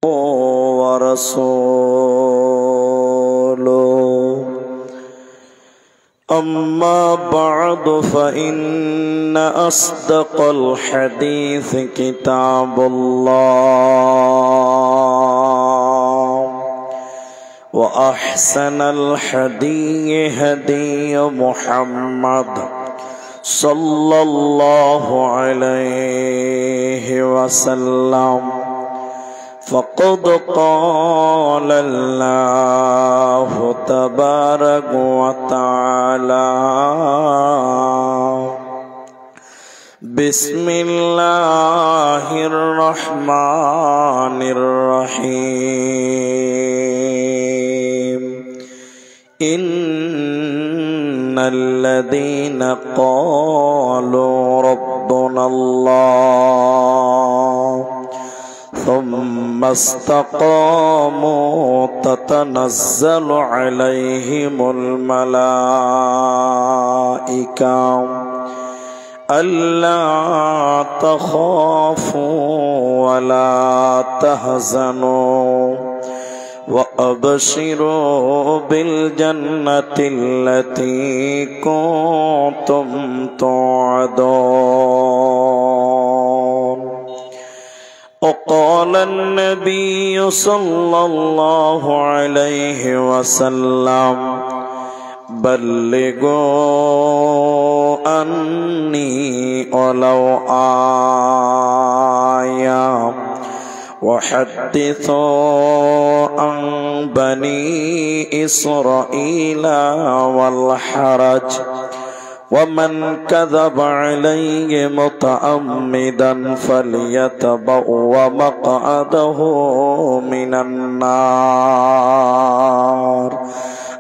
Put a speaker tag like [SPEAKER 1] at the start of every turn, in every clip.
[SPEAKER 1] ورسوله أما بعد فإن أصدق الحديث كتاب الله وأحسن الحدي هدي محمد صلى الله عليه وسلم فقد قال الله تبارك وتعالى بسم الله الرحمن الرحيم إن الذين قالوا ربنا الله ثم استقاموا تتنزل عليهم الملائكة ألا تخافوا ولا تحزنوا وأبشروا بالجنة التي كنتم توعدون. وقال النبي صلى الله عليه وسلم بلغوا عني ولو آية وحدثوا عن بني إسرائيل والحرج ومن كذب علي متعمدا فليتبوأ مقعده من النار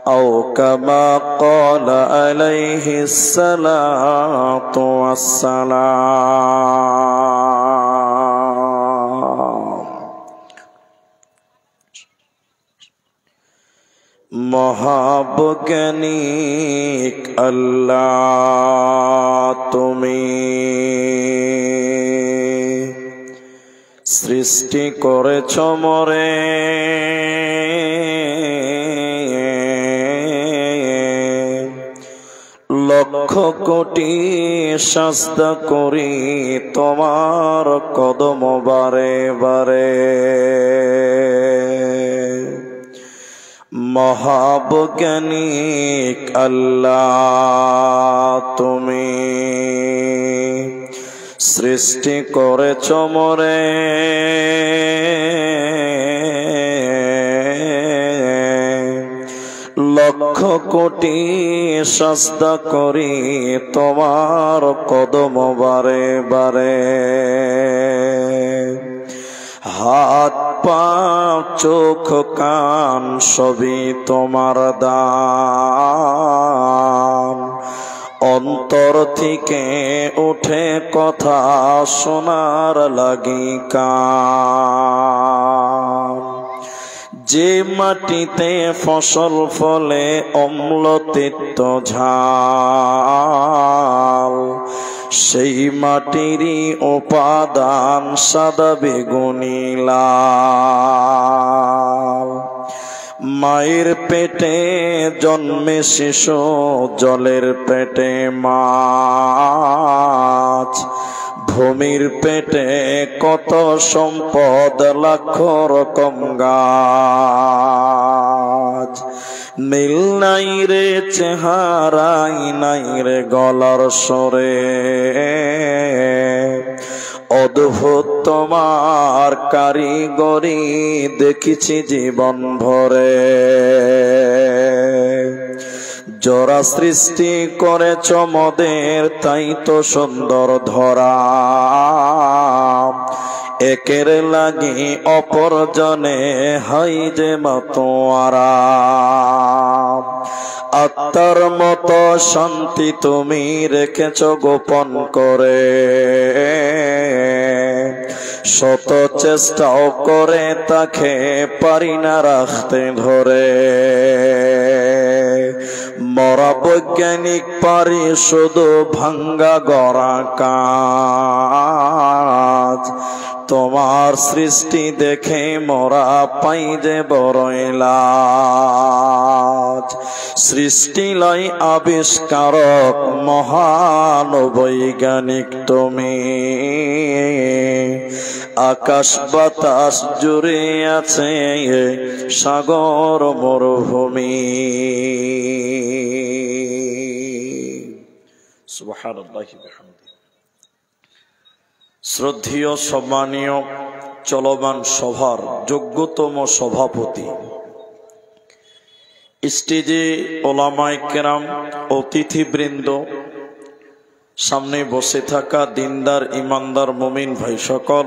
[SPEAKER 1] أو كما قال عليه الصلاة والسلام. মহাবৈজ্ঞানিক আল্লাহ তুমি সৃষ্টি করেছ মোরে লক্ষ কোটি সাজদা করি তোমার কদম বারে বারে। মহাবৈজ্ঞানিক আল্লাহ তুমি সৃষ্টি করেছ মোরে লক্ষ কোটি সাজদা করি তোমার কদম বারে বারে। হাত পা চোখ কান সবই তোমার দান অন্তর থেকে উঠে কথা শোনার লাগি কান। যে মাটিতে ফসল ফলে অম্ল তিক্ত ঝাল সেই মাটিরই উপাদান সাদা বেগুনি লাল। মায়ের পেটে জন্মে শিশু জলের পেটে মাছ ভূমির পেটে কত সম্পদ লাখ রকম গাছ। মিল নাই রে চেহারাই নাই রে গলার স্বরে অদ্ভুত তোমার কারিগরি দেখিছি জীবন ভরে। জোড়া সৃষ্টি করেছ মোদের তাই তো সুন্দর ধরা একের লাগি অপর জনে হাই যে মতোয়ারা। আত্মার মতো শান্তি তুমি রেখেছ গোপন করে শত চেষ্টাও করে তাকে পারি না রাখতে ধরে। মরা বৈজ্ঞানিক পারি শুধু ভাঙ্গা গড়া কাজ তোমার সৃষ্টি দেখে মোরা পাই যে বড়ই লাজ। সৃষ্টি লাই আবিষ্কারক মহান বৈজ্ঞানিক তুমি, আকাশ বাতাস জুড়ে আছে সাগর মরুভূমি। সুবহানাল্লাহি বিহামদিহি। শ্রদ্ধেয় সম্মানীয় চলমান সভার যোগ্যতম সভাপতি, স্টেজে ওলামায়ে কেরাম, অতিথিবৃন্দ, সামনে বসে থাকা দিনদার ইমানদার মুমিন ভাই সকল,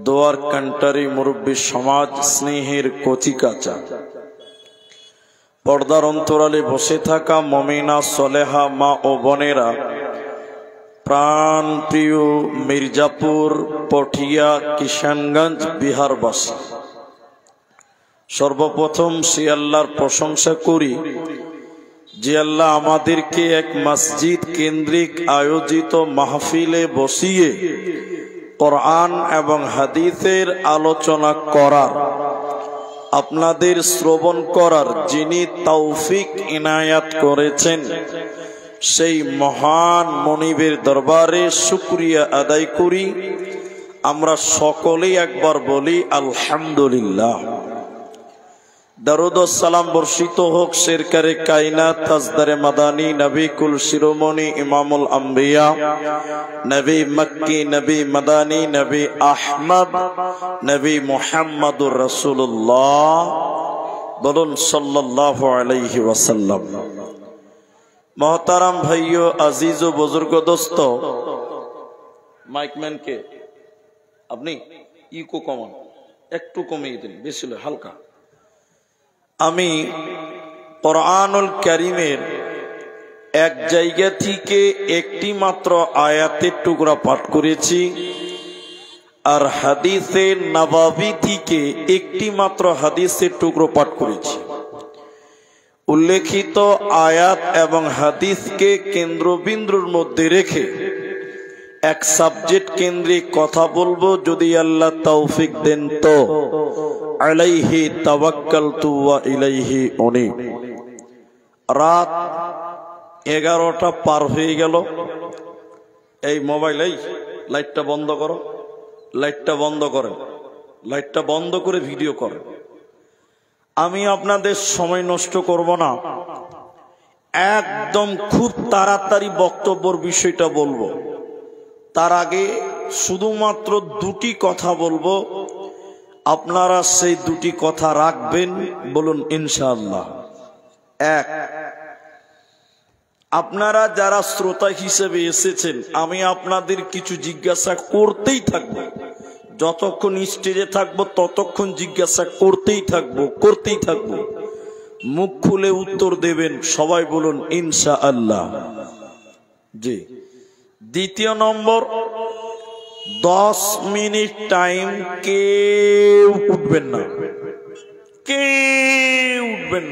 [SPEAKER 1] দোয়ার কান্টারি মুরব্বী সমাজ, স্নেহের কচিকাচা, পর্দার অন্তরালে বসে থাকা মুমিনা সলেহা মা ও বোনেরা, প্রাণ প্রিয় মির্জাপুর, পটিয়া, কিষানগঞ্জ বিহারবাসী, সর্বপ্রথম সে আল্লাহর প্রশংসা করি যে আল্লাহ আমাদেরকে এক মসজিদ কেন্দ্রিক আয়োজিত মাহফিলে বসিয়ে কোরআন এবং হাদিসের আলোচনা করার, আপনাদের শ্রবণ করার যিনি তৌফিক ইনায়াত করেছেন, সেই মহান মনিবের দরবারে শুকরিয়া আদায় করি। আমরা সকলেই একবার বলি আলহামদুলিল্লাহ। দরুদ ও সালাম বর্ষিত হোক সরকারে কায়নাত তাজদারে মাদানী নবী কুল শিরোমণি ইমামুল আম্বিয়া, নবী মক্কি, নবী মাদানী, নবী আহমদ, নবী মুহাম্মদুর রাসূলুল্লাহ, বলুন সাল্লাল্লাহু আলাইহি ওয়াসাল্লাম। মোহতারাম ভাইও, আজিজ ও বুজুর্গ দোস্ত, মাইকম্যান কে আপনি ইকো কমান একটু কমিয়ে দিন, বেশি হালকা। আমি কোরআনুল কারীমের এক জায়গা থেকে একটি মাত্র আয়াতের টুকরা পাঠ করেছি, আর হাদিসে নববী থেকে একটি মাত্র হাদিসের টুকরো পাঠ করেছি। উল্লেখিত আয়াত এবং হাদিসকে কেন্দ্রবিন্দুর মধ্যে রেখে এক সাবজেক্ট কেন্দ্রিক কথা বলবো, যদি আল্লাহ তৌফিক দেন তো। আলাইহি তাওয়াক্কালতু ওয়া ইলাইহি উনীব। রাত 11টা পার হয়ে গেল। এই মোবাইল, এই লাইটটা বন্ধ করো, লাইটটা বন্ধ করেন, লাইটটা বন্ধ করে ভিডিও করেন। আমি আপনাদের সময় নষ্ট করব না, একদম খুব তাড়াতাড়ি বক্তব্যের বিষয়টা বলবো। তার আগে শুধুমাত্র দুটি কথা বলবো, আপনারা সেই দুটি কথা রাখবেন, বলুন ইনশাআল্লাহ। এক, আপনারা যারা শ্রোতা হিসেবে এসেছেন, আমি আপনাদের কিছু জিজ্ঞাসা করতেই থাকবো, যতক্ষণ স্টেজে থাকবো ততক্ষণ জিজ্ঞাসা করতেই থাকবো। মুখ খুলে উত্তর দেবেন, সবাই বলুন ইনশাআল্লাহ। জি। দ্বিতীয় নম্বর, 10 মিনিট টাইম কেউ উঠবেন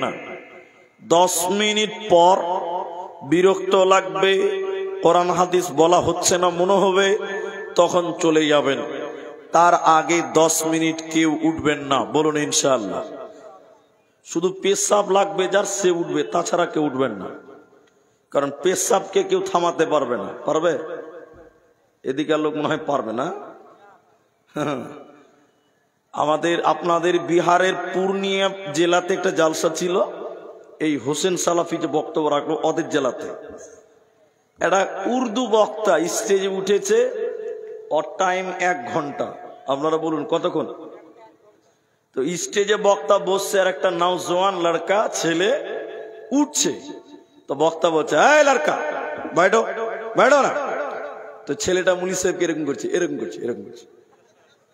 [SPEAKER 1] না। 10 মিনিট পর বিরক্ত লাগবে, কোরআন হাদিস বলা হচ্ছে না মনে হবে, তখন চলে যাবেন। তার আগে 10 মিনিট কেউ উঠবেন না, বলুন ইনশাআল্লাহ। শুধু পেশাব লাগবে যার, সে উঠবে, তাছাড়া কেউ উঠবেন না। কারণ পেশাবকে কেউ থামাতে পারবে না। পারবে? এদিকে লোক মনে হয় পারবে না। আপনাদের বিহারের পূর্ণিয়া জেলাতে একটা জালসা ছিল, এই হোসেন সালাফি যে বক্তব্য রাখলো ওদের জেলাতে, একটা উর্দু বক্তা স্টেজে উঠেছে, ওর টাইম 1 ঘন্টা। আপনারা বলুন কতক্ষণ? তো স্টেজে বক্তা বসছে, আর একটা নওজওয়ান লড়কা ছেলে উঠছে, তো বক্তা বলছে, এই লড়কা বাইঠো না। তো ছেলেটা মুলি সাহেবকে এরকম করছে,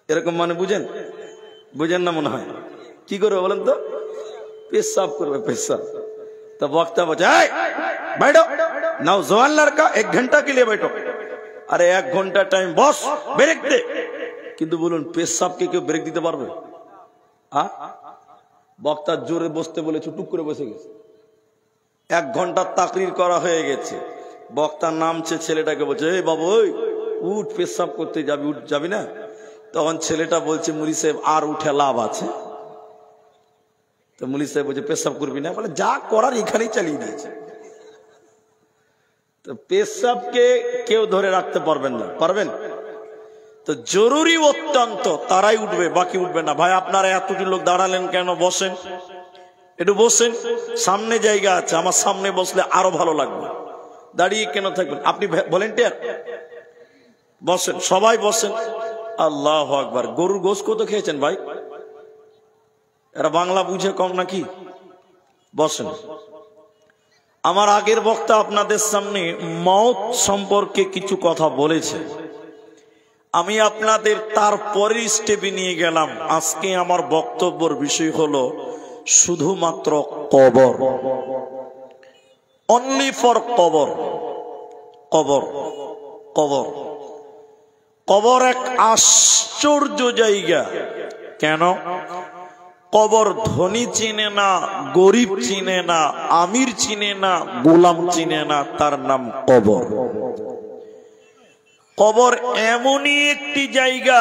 [SPEAKER 1] এরকম মানে বুঝেন না মনে হয়। কি করবে বলেন তো? পেশাব করবে, পেশাব। তো বক্তা বলছে, बैठो नौजवान लड़का 1 घंटा के लिए बैठो। अरे 1 घंटा टाइम बॉस ब्रेक दे। কিন্তু বলুন পেশাবকে কেউ ব্রেক দিতে পারবে? বক্তা জোরে বসতে বলেছে, টুক করে বসে গেছে। 1 ঘন্টা তাকরির করা হয়ে গেছে, বক্তা নামছে, ছেলেটাকে বলছে, এই বাবু ওই উঠ, পেশাব করতে যাবি, যাবি না? তখন ছেলেটা বলছে মুলি সাহেব আর উঠে লাভ আছে? তো মুলি সাহেব বলছে পেশাব করবি না? বলে যা করার এখানেই চালিয়ে দিয়েছে। তো পেশাবকে কেউ ধরে রাখতে পারবেন না, পারবেন? তো জরুরি অত্যন্ত তারাই উঠবে, বাকি উঠবে না। ভাই আপনারা এতটি লোক দাঁড়ালেন কেন? বসেন, একটু বসেন, সামনে জায়গা আছে, আমার সামনে বসলে আরো ভালো লাগবে। দাঁড়িয়ে কেন থাকবেন? আপনি ভলেন্টিয়ার, বসেন, সবাই বসেন। আল্লাহু আকবার। গরুর গোশত কত খেয়েছেন ভাই? এরা বাংলা বুঝে কম নাকি? বসেন। আমার আগের বক্তা আপনাদের সামনে মওত সম্পর্কে কিছু কথা বলেছে, আমি আপনাদের তারপরের স্টেপে নিয়ে গেলাম। আজকে আমার বক্তব্যের বিষয় হলো শুধুমাত্র কবর, অনলি ফর কবর। কবর, কবর, কবর এক আশ্চর্য জায়গা। কেন? কবর ধনী চিনে না, গরিব চিনে না, আমির চিনে না, গোলাম চিনে না, তার নাম কবর। কবর এমনই একটি জায়গা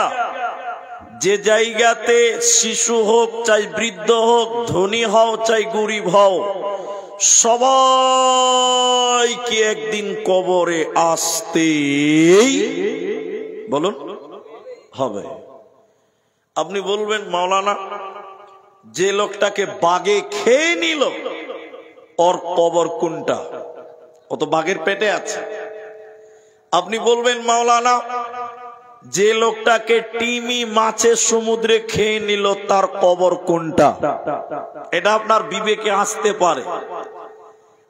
[SPEAKER 1] যে জায়গাতে শিশু হোক চাই বৃদ্ধ হোক, ধনী হও চাই গরিব হও, সবাইকে একদিন কবরে আসতেই বলুন হবে। আপনি বলবেন মাওলানা যে লোকটাকে বাঘে খেয়ে নিল ওর কবর কোনটা? ও তো বাঘের পেটে আছে। আপনি বলবেন মাওলানা যে লোকটাকে টিমি মাছে সমুদ্রে খেয়ে নিল তার কবর কোনটা? এটা আপনার বিবেকে আসতে পারে।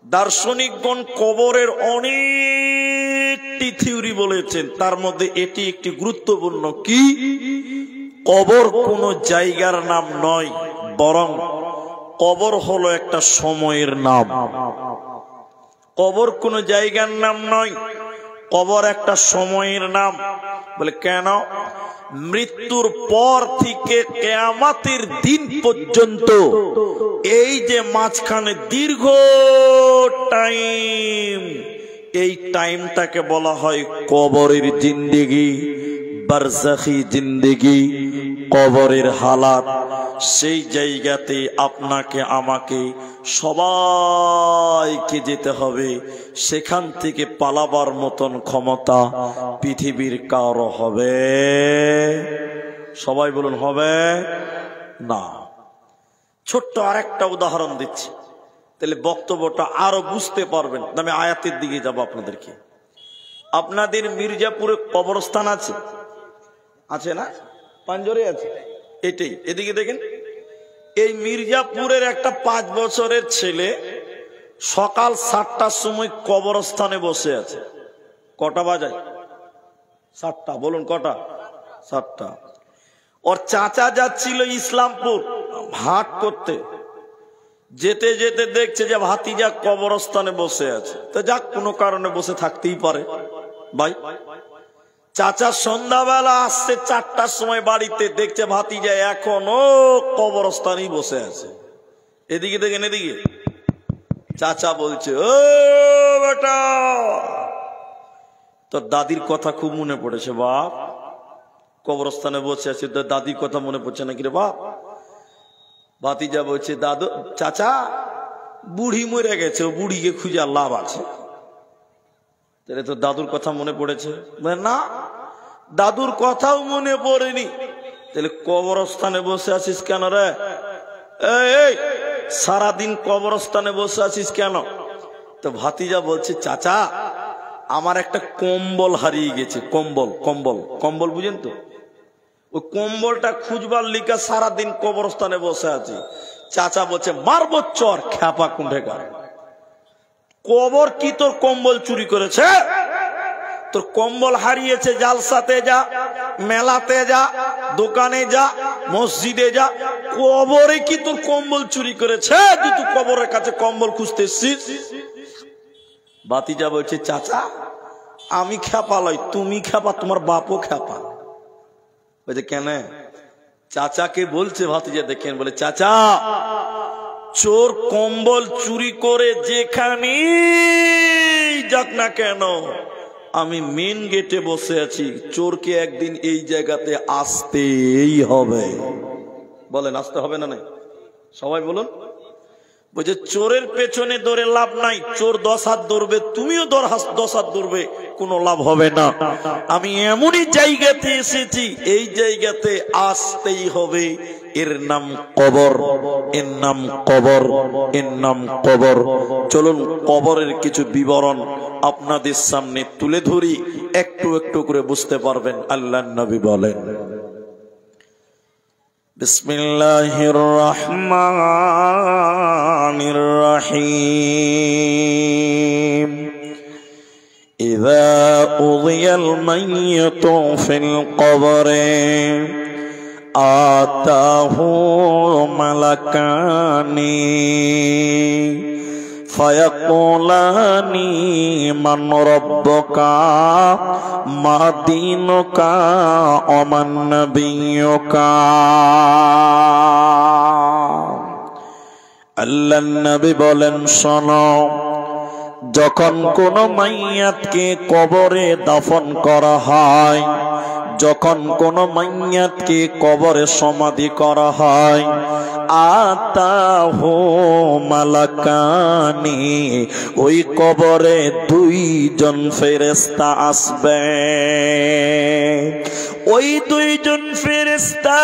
[SPEAKER 1] দার্শনিকগণ কবরের অনেকটি থিওরি বলেছেন, তার মধ্যে এটি একটি গুরুত্বপূর্ণ। কি? কবর কোনো জায়গার নাম নয়, বরং কবর হলো একটা সময়ের নাম। কবর কোনো জায়গার নাম নয়, কবর একটা সময়ের নাম। বলে কেন? মৃত্যুর পর থেকে কিয়ামতের দিন পর্যন্ত এই যে মাঝখানে দীর্ঘ টাইম, এই টাইমটাকে বলা হয় কবরের জিন্দেগি, বারজাখি জিন্দেগি, কবরের হালাত। সেই জায়গাতে আপনাকে আমাকে সবাইকে যেতে হবে। সেখান থেকে পালাবার মতন ক্ষমতা পৃথিবীর কারো হবে? সবাই বলুন হবে না। ছোট্ট আরেকটা উদাহরণ দিচ্ছি, তাহলে বক্তব্যটা আরো বুঝতে পারবেন। আমি আয়াতের দিকে যাব আপনাদেরকে। আপনাদের মির্জাপুরে কবরস্থান আছে? আছে না? পাঞ্জরে আছে। এটাই, এদিকে দেখেন। এই মির্জাপুরের একটা 5 বছরের ছেলে সকাল 7টার সময় কবরস্থানে বসে আছে। কটা বাজায়? 7টা। বলুন কটা? 7টা। ওর চাচা যাচ্ছিল ইসলামপুর হাট করতে, যেতে যেতে দেখছে যে ভাতিজা কবরস্থানে বসে আছে। তো যাক, কোনো কারণে বসে থাকতেই পারে। ভাই চাচা সন্ধ্যাবেলা আসছে 4টার সময় বাড়িতে, দেখছে ভাতিজা এখনো কবরস্থানেই বসে আছে। এদিকে দেখেন, এদিকে। চাচা বলছে, ও বেটা, তোর দাদির কথা খুব মনে পড়েছে বাপ। কবরস্থানে বসে আছে, তোর দাদির কথা মনে পড়ছে নাকি রে বাপ? ভাতিজা বলছে, দাদু, চাচা বুড়ি মরে গেছে, ও বুড়িকে খুঁজে লাভ আছে। তাহলে তোর দাদুর কথা মনে পড়েছে? না, দাদুর কথাও মনে পড়েনি। তাহলে কবরস্থানে বসে আছিস কেন রে? এই সারাদিন কবরস্থানে বসে আছিস কেন? তো ভাতিজা বলছে, চাচা আমার একটা কম্বল হারিয়ে গেছে। কম্বল, কম্বল, কম্বল বুঝেন তো? ওই কম্বলটা খুঁজবার লিখা সারাদিন কবরস্থানে বসে আছি। চাচা বলছে, মারবো চর খ্যাপা কুণ্ঠেকার। কবর কি তোর কম্বল চুরি করেছে? তোর কম্বল হারিয়েছে, জালসাতে যা, মেলাতে যা, দোকানে যা, মসজিদে যা, কবরে কি তোর কম্বল চুরি করেছে যে তুই কবরের কাছে কম্বল খুঁজতে এসছিস? ভাতিজা বলছে, চাচা আমি খ্যাপা লই, তুমি খ্যাপা, তোমার বাপও খ্যাপা। বলছে কেন? চাচাকে বলছে ভাতিজা, দেখেন, বলে চাচা চোর কম্বল চুরি করে যেখানে যাক না কেন, আমি মেন গেটে বসে আছি, চোরকে একদিন এই জায়গাতে আসতেই হবে। বলেন আসতে হবে না? নাই সবাই বলুন। বলছে চোরের পেছনে দৌড়ে লাভ নাই, চোর 10 হাত দৌড়বে, তুমিও 10 হাত দৌড়বে, কোনো লাভ হবে না। আমি এমনই জায়গাতে এসেছি, এই জায়গাতে আসতেই হবে। এর নাম কবর, এর নাম কবর, এর নাম কবর। চলুন কবরের কিছু বিবরণ আপনাদের সামনে তুলে ধরি, একটু একটু করে বুঝতে পারবেন। আল্লাহর নবী বলেন, বিসমিল্লাহির রহমানির রহিম। ইযা উযিয়াল মাইয়িতু ফিল কবরি আতাহু মালাকানি ফায়াকুলানি মান রাব্বুকা মা দীনুকা ওয়া মান নাবিয়্যুকা। আল্লাহর নবী বলেন, শোনো, যখন কোন মাইয়াতকে কবরে দাফন করা হয়, যখন কোন মাইয়াতকে কবরে সমাধি করা হয়, আতাহু মালাকানি, ওই কবরে 2 জন ফেরেশতা আসবে। ওই 2 জন ফেরেশতা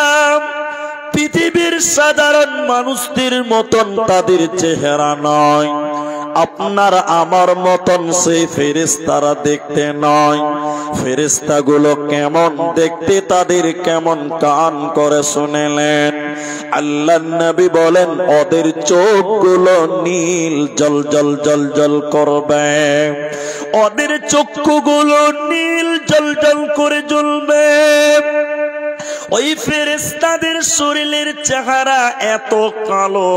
[SPEAKER 1] পৃথিবীর সাধারণ মানুষদের মতন তাদের চেহারা নয়, আপনার আমার মতন সেই ফেরেশতারা দেখতে নয়। ফেরেশতাগুলো কেমন দেখতে, তাদের কেমন কান করে শুনেলেন। আল্লাহর নবী বলেন, ওদের চোখগুলো নীল জল জল জল জল করবে, ওদের চক্ষুগুলো নীল জল জল করে জ্বলবে। ওই ফেরেশতাদের শরীরের চেহারা এত কালো,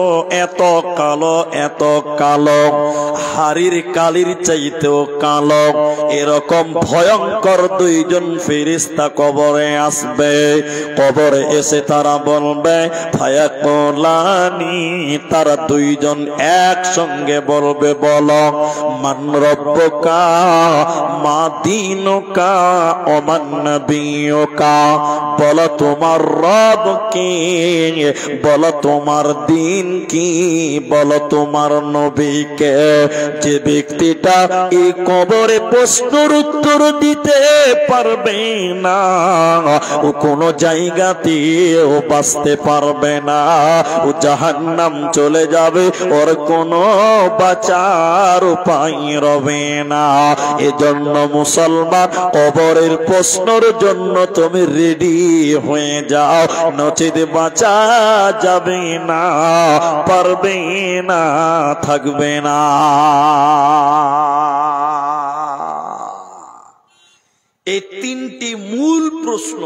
[SPEAKER 1] এত কালো, এত কালো, হাড়ির কালির চাইতেও কালো। এরকম ভয়ঙ্কর 2 জন ফেরেশতা কবরে আসবে। কবরে এসে তারা বলবে, ফায়াকুলানি, তারা 2 জন একসঙ্গে বলবে, বলো, মান রাব্বুকা মা দীনুকা ওয়া মান নাবিয়্যুকা, বলো তোমার রব কি, বলো তোমার দিন কি, বলো তোমার নবী কে। যে ব্যক্তিটা এই কবরে প্রশ্নের উত্তর দিতে পারবে না, ও কোনো জায়গাতেও বাঁচতে পারবে না, ও জাহান্নাম চলে যাবে, ওর কোনো বাঁচার উপায় রবে না। এজন্য মুসলমান, কবরের প্রশ্নের জন্য তুমি রেডি হয়ে যাও, নচেত বাঁচা যাবে না, পারবে না, থাকবে না। এই 3টি মূল প্রশ্ন,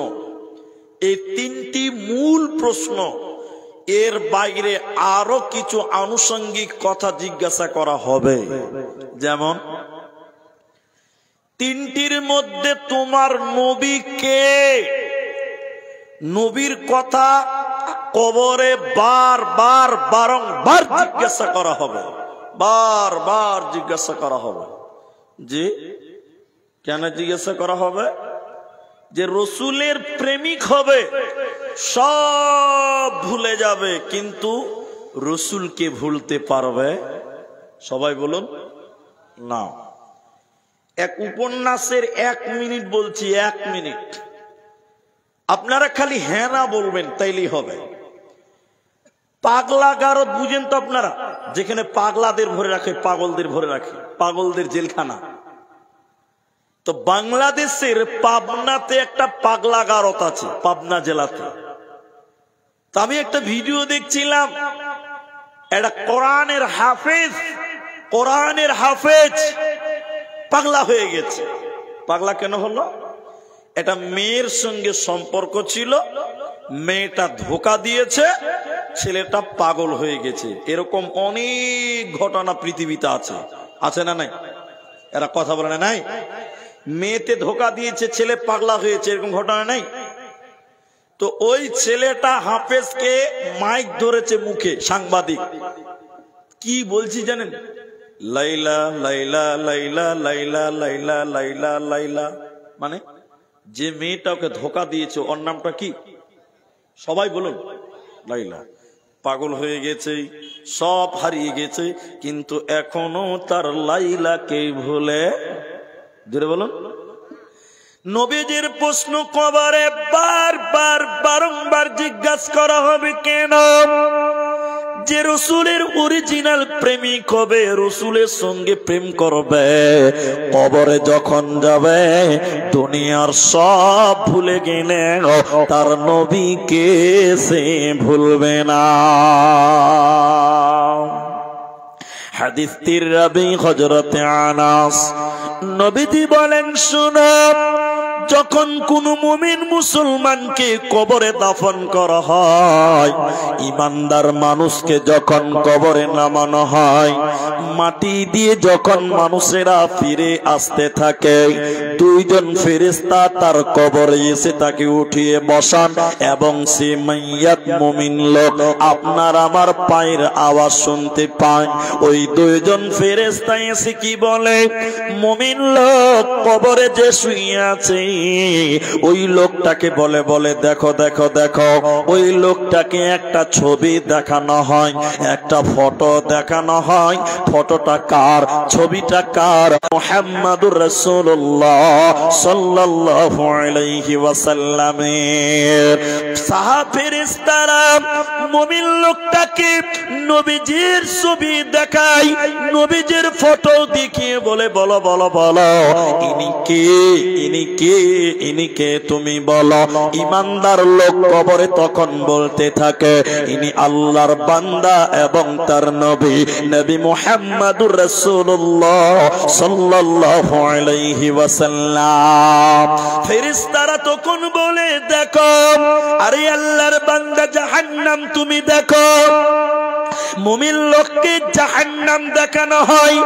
[SPEAKER 1] এই 3টি মূল প্রশ্ন, এর বাইরে আরো কিছু আনুষঙ্গিক কথা জিজ্ঞাসা করা হবে। যেমন 3টির মধ্যে তোমার নবী কে, নবীর কথা কবরে বারবার বারংবার জিজ্ঞাসা করা হবে, বারবার জিজ্ঞাসা করা হবে। যে কেন জিজ্ঞাসা করা হবে? যে রসুলের প্রেমিক হবে, সব ভুলে যাবে, কিন্তু রসুলকে ভুলতে পারবে? সবাই বলুন না। এক উপন্যাসের 1 মিনিট বলছি, 1 মিনিট, আপনারা খালি হ্যাঁ না বলবেন, তাইলেই হবে। পাগলা গারদ বুঝেন তো আপনারা? যেখানে পাগলাদের ভরে রাখে, পাগলদের ভরে রাখে, পাগলদের জেলখানা। তো বাংলাদেশের পাবনাতে একটা পাগলা গারদ আছে, পাবনা জেলাতে। তো আমি একটা ভিডিও দেখছিলাম, একটা কোরআনের হাফেজ পাগলা হয়ে গেছে। পাগলা কেন হলো? একটা মেয়ের সঙ্গে সম্পর্ক ছিল, মেয়েটা ধোঁকা দিয়েছে, ছেলেটা পাগল হয়ে গেছে। এরকম অনেক ঘটনা পৃথিবীতে আছে, আছে না নাই? এরা কথা বলে না, নাই? মেয়েতে ধোঁকা দিয়েছে, ছেলে পাগলা হয়েছে, এরকম ঘটনা নাই? তো ওই ছেলেটা হাফেজকে মাইক ধরেছে মুখে, সাংবাদিক। কি বলছি জানেন? লাইলা লাইলা লাইলা লাইলা লাইলা লাইলা লাইলা মানে যে মেয়েটা ওকে ধোকা দিয়েছে ওর নামটা কি? সবাই বলুন লাইলা। পাগল হয়ে গেছে, সব হারিয়ে গেছে, কিন্তু এখনো তার লাইলাকে ভুলে। জোরে বলুন। নবীজির প্রশ্ন কবরে বারবার বারংবার জিজ্ঞাসা করা হবে, কেন? যে রসুলের অরিজিনাল প্রেমিক হবে, রসুলের সঙ্গে প্রেম করবে, কবরে যখন যাবে দুনিয়ার সব ভুলে গেলে তার নবীকে সে ভুলবে না। হাদিস তিররাবি হযরত আনাস নবীজি বলেন, শুনো, যখন কোন মুমিন মুসলমানকে কবরে দাফন করা হয়, ইমানদার মানুষকে যখন কবরে নামানো হয়, মাটি দিয়ে যখন মানুষেরা ফিরে আসতে থাকে, দুইজন ফেরেশতা তার কবরে এসে তাকে উঠিয়ে বসান এবং সে মাইয়াত মুমিন লোক আপনার আমার পায়ের আওয়াজ শুনতে পায়। ওই দুইজন ফেরেশতা এসে কি বলে, মুমিন লোক কবরে যে শুয়ে আছে ওই লোকটাকে বলে বলে দেখো দেখো দেখো। ওই লোকটাকে একটা ছবি দেখানো হয়, একটা ফটো দেখানো হয়। ফটোটা কার? ছবিটা কার? মুহাম্মাদুর রাসূলুল্লাহ সাল্লাল্লাহু আলাইহি ওয়াসাল্লামের। সাহাবীরা মুমিন লোকটাকে নবীজির ছবি দেখায়, নবীজির ফটো দেখিয়ে বলে বলো বলো বলো ইনি কে, ইনি কে, ইনি কে তুমি বলো। ইমানদার লোক কবরে তখন বলতে থাকে, ইনি আল্লাহর বান্দা এবং তার নবী, নবী মুহাম্মাদুর রাসূলুল্লাহ সাল্লাল্লাহু আলাইহি ওয়াসাল্লাম। ফেরেশতারা তখন বলে, দেখো, আরে আল্লাহর বান্দা জাহান্নাম তুমি দেখো। মুমিন লোককে জাহান্নাম দেখানো হয়,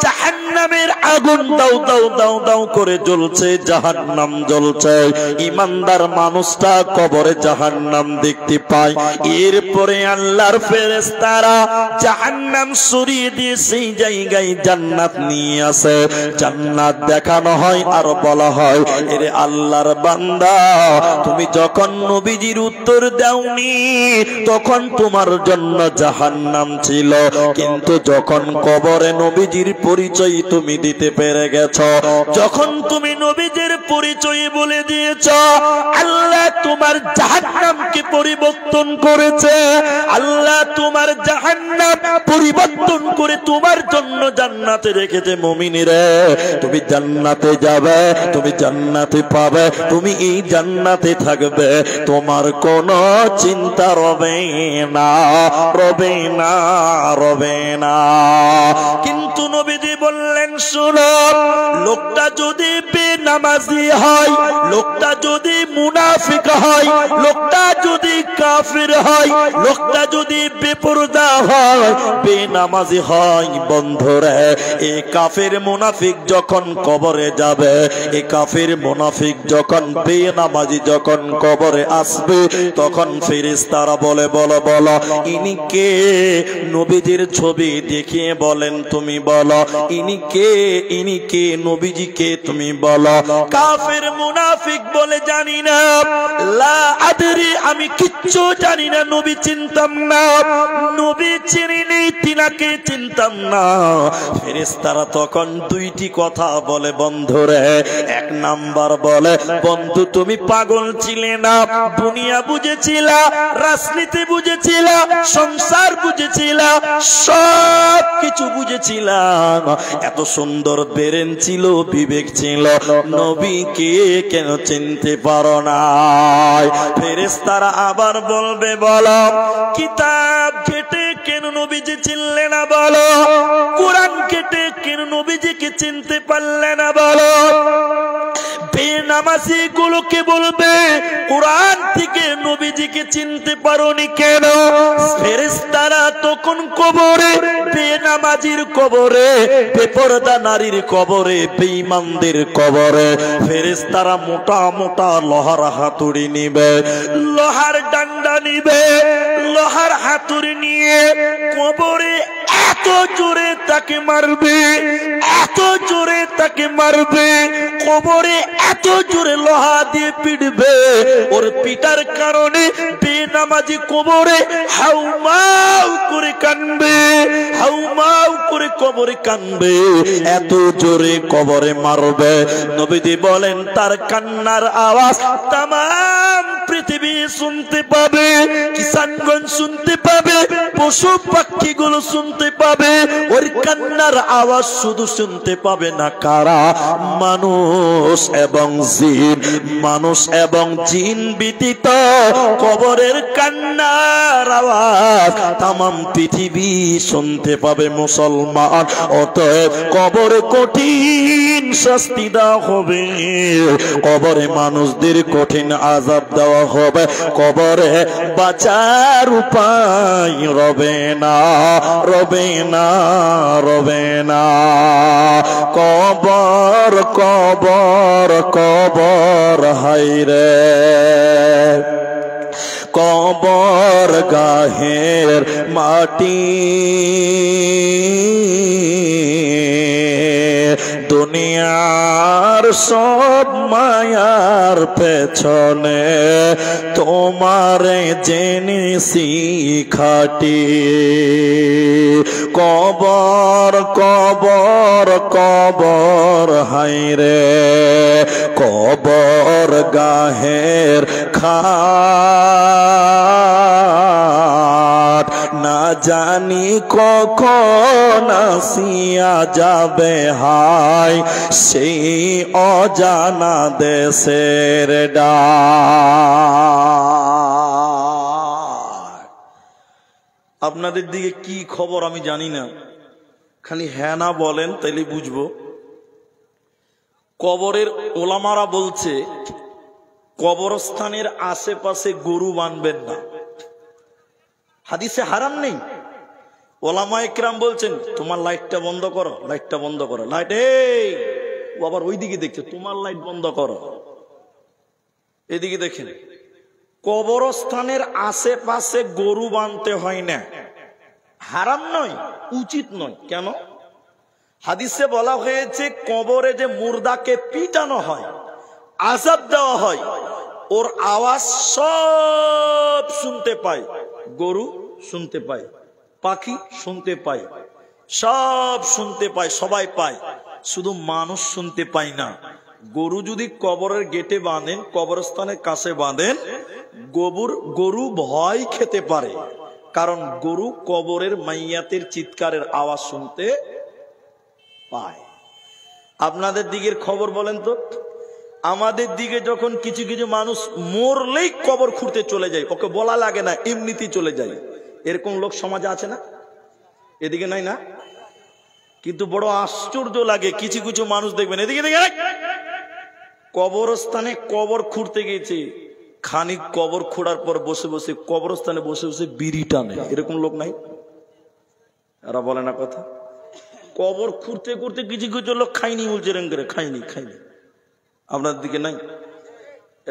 [SPEAKER 1] জাহান্নামের আগুন দাউ দাউ দাউ দাউ করে জ্বলছে, জাহান্নাম জ্বলছে। ইমানদার মানুষটা কবরে জাহান্নাম দেখতে পায়। এরপরে আল্লাহর ফেরেশতারা জাহান্নাম সরিয়ে দিয়ে সেই জায়গায় জান্নাত নিয়ে আসে, জান্নাত দেখানো হয়। আর বলা হয়, এরে আল্লাহর বান্দা, তুমি যখন নবীজির উত্তর দাওনি তখন তোমার জন্য জাহান্নাম ছিল, কিন্তু যখন কবরে নবীজির পরিচয় তুমি দিতে পেরে গেছো, যখন তুমি নবীজির পরিচয় বলে দিয়েছ, আল্লাহ তোমার জাহান্নামকে পরিবর্তন করেছে। আল্লাহ তোমার জাহান্নাম পরিবর্তন করে তোমার জন্য জান্নাতে রেখেছে। মুমিনেরা, তুমি জান্নাতে যাবে, তুমি জান্নাতে পাবে, তুমি এই জান্নাতে থাকবে, তোমার কোনো চিন্তা রবে না, রবে না, রবে না। কিন্তু নবীজি বললেন, শুনো, লোকটা যদি বেনামাজি হয়, লোকটা যদি মুনাফিক হয়, লোকটা যদি কাফির হয়, লোকটা যদি বেপরদা হয়, বেনামাজি হয়, বন্ধুরা, এই কাফির মুনাফিক যখন কবরে যাবে, এই কাফির মুনাফিক যখন বেনামাজি যখন কবরে আসবে, তখন ফেরেশতারা বলে বলো বলো ইনি কে? নবীজির ছবি দেখিয়ে বলেন তুমি বলো ইনি কে, ইনি কে, নবীজি কে তুমি বলো। কাফির মুনাফিক বলে, জানি না, লা আদরি, আমি কিচ্ছু জানি না, নবী চিনতাম না, নবী চিনি, তিনাকে চিনতাম না। ফেরেশতারা তখন দুইটি কথা বলে, বন্ধুরে, এক নাম্বার বলে, বন্ধু তুমি পাগল ছিলে না, দুনিয়া বুঝেছিলা, রাজনীতি বুঝেছিলা, সংসার বুঝেছিলা, সব কিছু বুঝেছিলাম, এত সুন্দর ব্রেন ছিল, বিবেক ছিল, নবীকে কেন চিনতে পারো না? ফেরেশতারা আবার বলবে, বলো কিতাব ঘেটে কেন নবীজি চিনলে না বলো, কোরআন ঘেটে কেন নবীজিকে চিনতে পারলে না বলো। বেনামাজি গুলোকে বলবে, কোরআন থেকে নবীজিকে চিনতে পারোনি কেন? ফেরেশতারা তখন কবরে, বেনামাজির কবরে, বেপরদা নারীর কবরে, বেঈমানদের কবরে ফেরেশতারা মোটা মোটা লোহার হাতুড়ি নিবে, লোহার ডান্ডা নিবে, লোহার হাতুড়ি নিয়ে কবরে এক এত জোরে তাকে মারবে, এত জোরে তাকে মারবে, কবরে এত জোরে লোহা দিয়ে পিটবে, ওর পিটার কারণে বেনামাজি কবরে হাউমাউ করে কানবে, হাউমাউ করে কবরে কানবে, এত জোরে কবরে মারবে। নবীজি বলেন তার কান্নার আওয়াজ তামাম পৃথিবী শুনতে পাবে, কিষানগঞ্জ শুনতে পাবে, পশু পাখিগুলো শুনতে পাবে। ওর কান্নার আওয়াজ শুধু শুনতে পাবে না কারা? মানুষ এবং জিন। মানুষ এবং জিন ব্যতীত কবরের কান্নার আওয়াজ তামাম পৃথিবী শুনতে পাবে মুসলমান। অতএব কবরে কঠিন শাস্তি দেওয়া হবে, কবরে মানুষদের কঠিন আযাব দেওয়া হবে, কবরে বাঁচার উপায় রবে না, রবে না, রবে না। কবর কবর কবর হায়রে, কবর গাহের মাটি, দুনিয়ার সব মায়ার পেছনে তোমারে জেনেছি খাটি। কবর কবর কবর হায়রে, কবর গাহের খাট, না জানি কখন আসিয়া যাবে হায় সেই অজানা দেশের ডাক। আপনাদের দিকে কি খবর আমি জানি না, খালি হ্যাঁ না বলেন তাইলে বুঝবো। কবরের ওলামারা বলছে কবরস্থানের আশেপাশে গরু বানবেন না, হাদিসে হারাম নেই। ওলামা ইকরাম বলছেন তোমার লাইটটা বন্ধ করো, লাইটটা বন্ধ করো, লাইট, এই ও আবার ওইদিকে দেখছে, তোমার লাইট বন্ধ করো, এদিকে দেখেন। কবরস্থানের আশেপাশে গরু বানতে হয় না, হারাম নয়, উচিত নয়। কেন? হাদিসে বলা হয়েছে কবরে যে মুর্দাকে পিটানো হয়, আযাব দেওয়া হয়, ওর আওয়াজ সব শুনতে পায়, গরু শুনতে পায়, পাখি শুনতে পায়, সব শুনতে পায়, সবাই পায়, শুধু মানুষ শুনতে পায় না। গরু যদি কবরের গেটে বাঁধেন, কবরস্থানের কাছে বাঁধেন, গরু ভয় খেতে পারে, কারণ গরু কবরের মাইয়াতের চিৎকারের আওয়াজ শুনতে পায়। আপনাদের দিকের খবর বলেন তো। আমাদের দিকে যখন কিছু কিছু মানুষ মরলেই কবর খুঁড়তে চলে যায়, ওকে বলা লাগে না, এমনিতেই চলে যায়, এরকম লোক সমাজে আছে না? এদিকে নাই না? কিন্তু বড় আশ্চর্য লাগে, কিছু কিছু মানুষ দেখবেন, এদিকে দেখে কবরস্থানে কবর খুঁড়তে গেছে, খানিক কবর খোঁড়ার পর বসে বসে কবরস্থানে বসে বসে বিড়ি টানে, এরকম লোক নাই? এরা বলে না কথা। কবর খুঁড়তে করতে কিছু কিছু লোক খাইনি বলছে, রেঙ্গরে খাইনি খাইনি। আপনার দিকে নাই?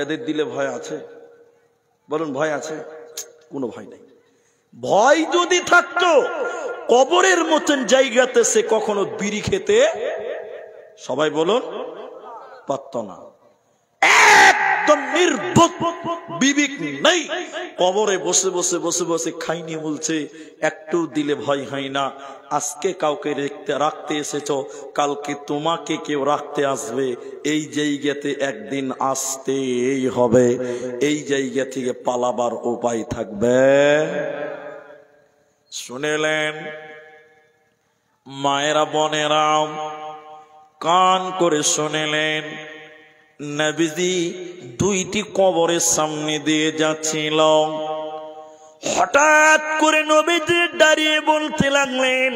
[SPEAKER 1] এদের দিলে ভয় আছে? বলুন ভয় আছে? কোনো ভয় নাই। ভয় যদি থাকতো কবরের মতন জায়গাতে সে কখনো বিড়ি খেতে, সবাই বলুন, পারত না। একদম নির্বোধ, বিবেক নেই, কবরে বসে বসে বসে বসে খাইনি বলছে, একটু দিলে ভয় হয় না। আজকে কাউকে রাখতে এসেছো, কালকে তোমাকে কেউ রাখতে আসবে, এই জায়গাতে একদিন আসতেই হবে, এই জায়গা থেকে পালাবার উপায় থাকবে। শুনেলেন মায়েরা বোনেরাম, কান করে শুনেলেন, নবীজি দুইটি কবরের সামনে দিয়ে যাচ্ছিল, হঠাৎ করে নবীজি দাঁড়িয়ে বলতে লাগলেন,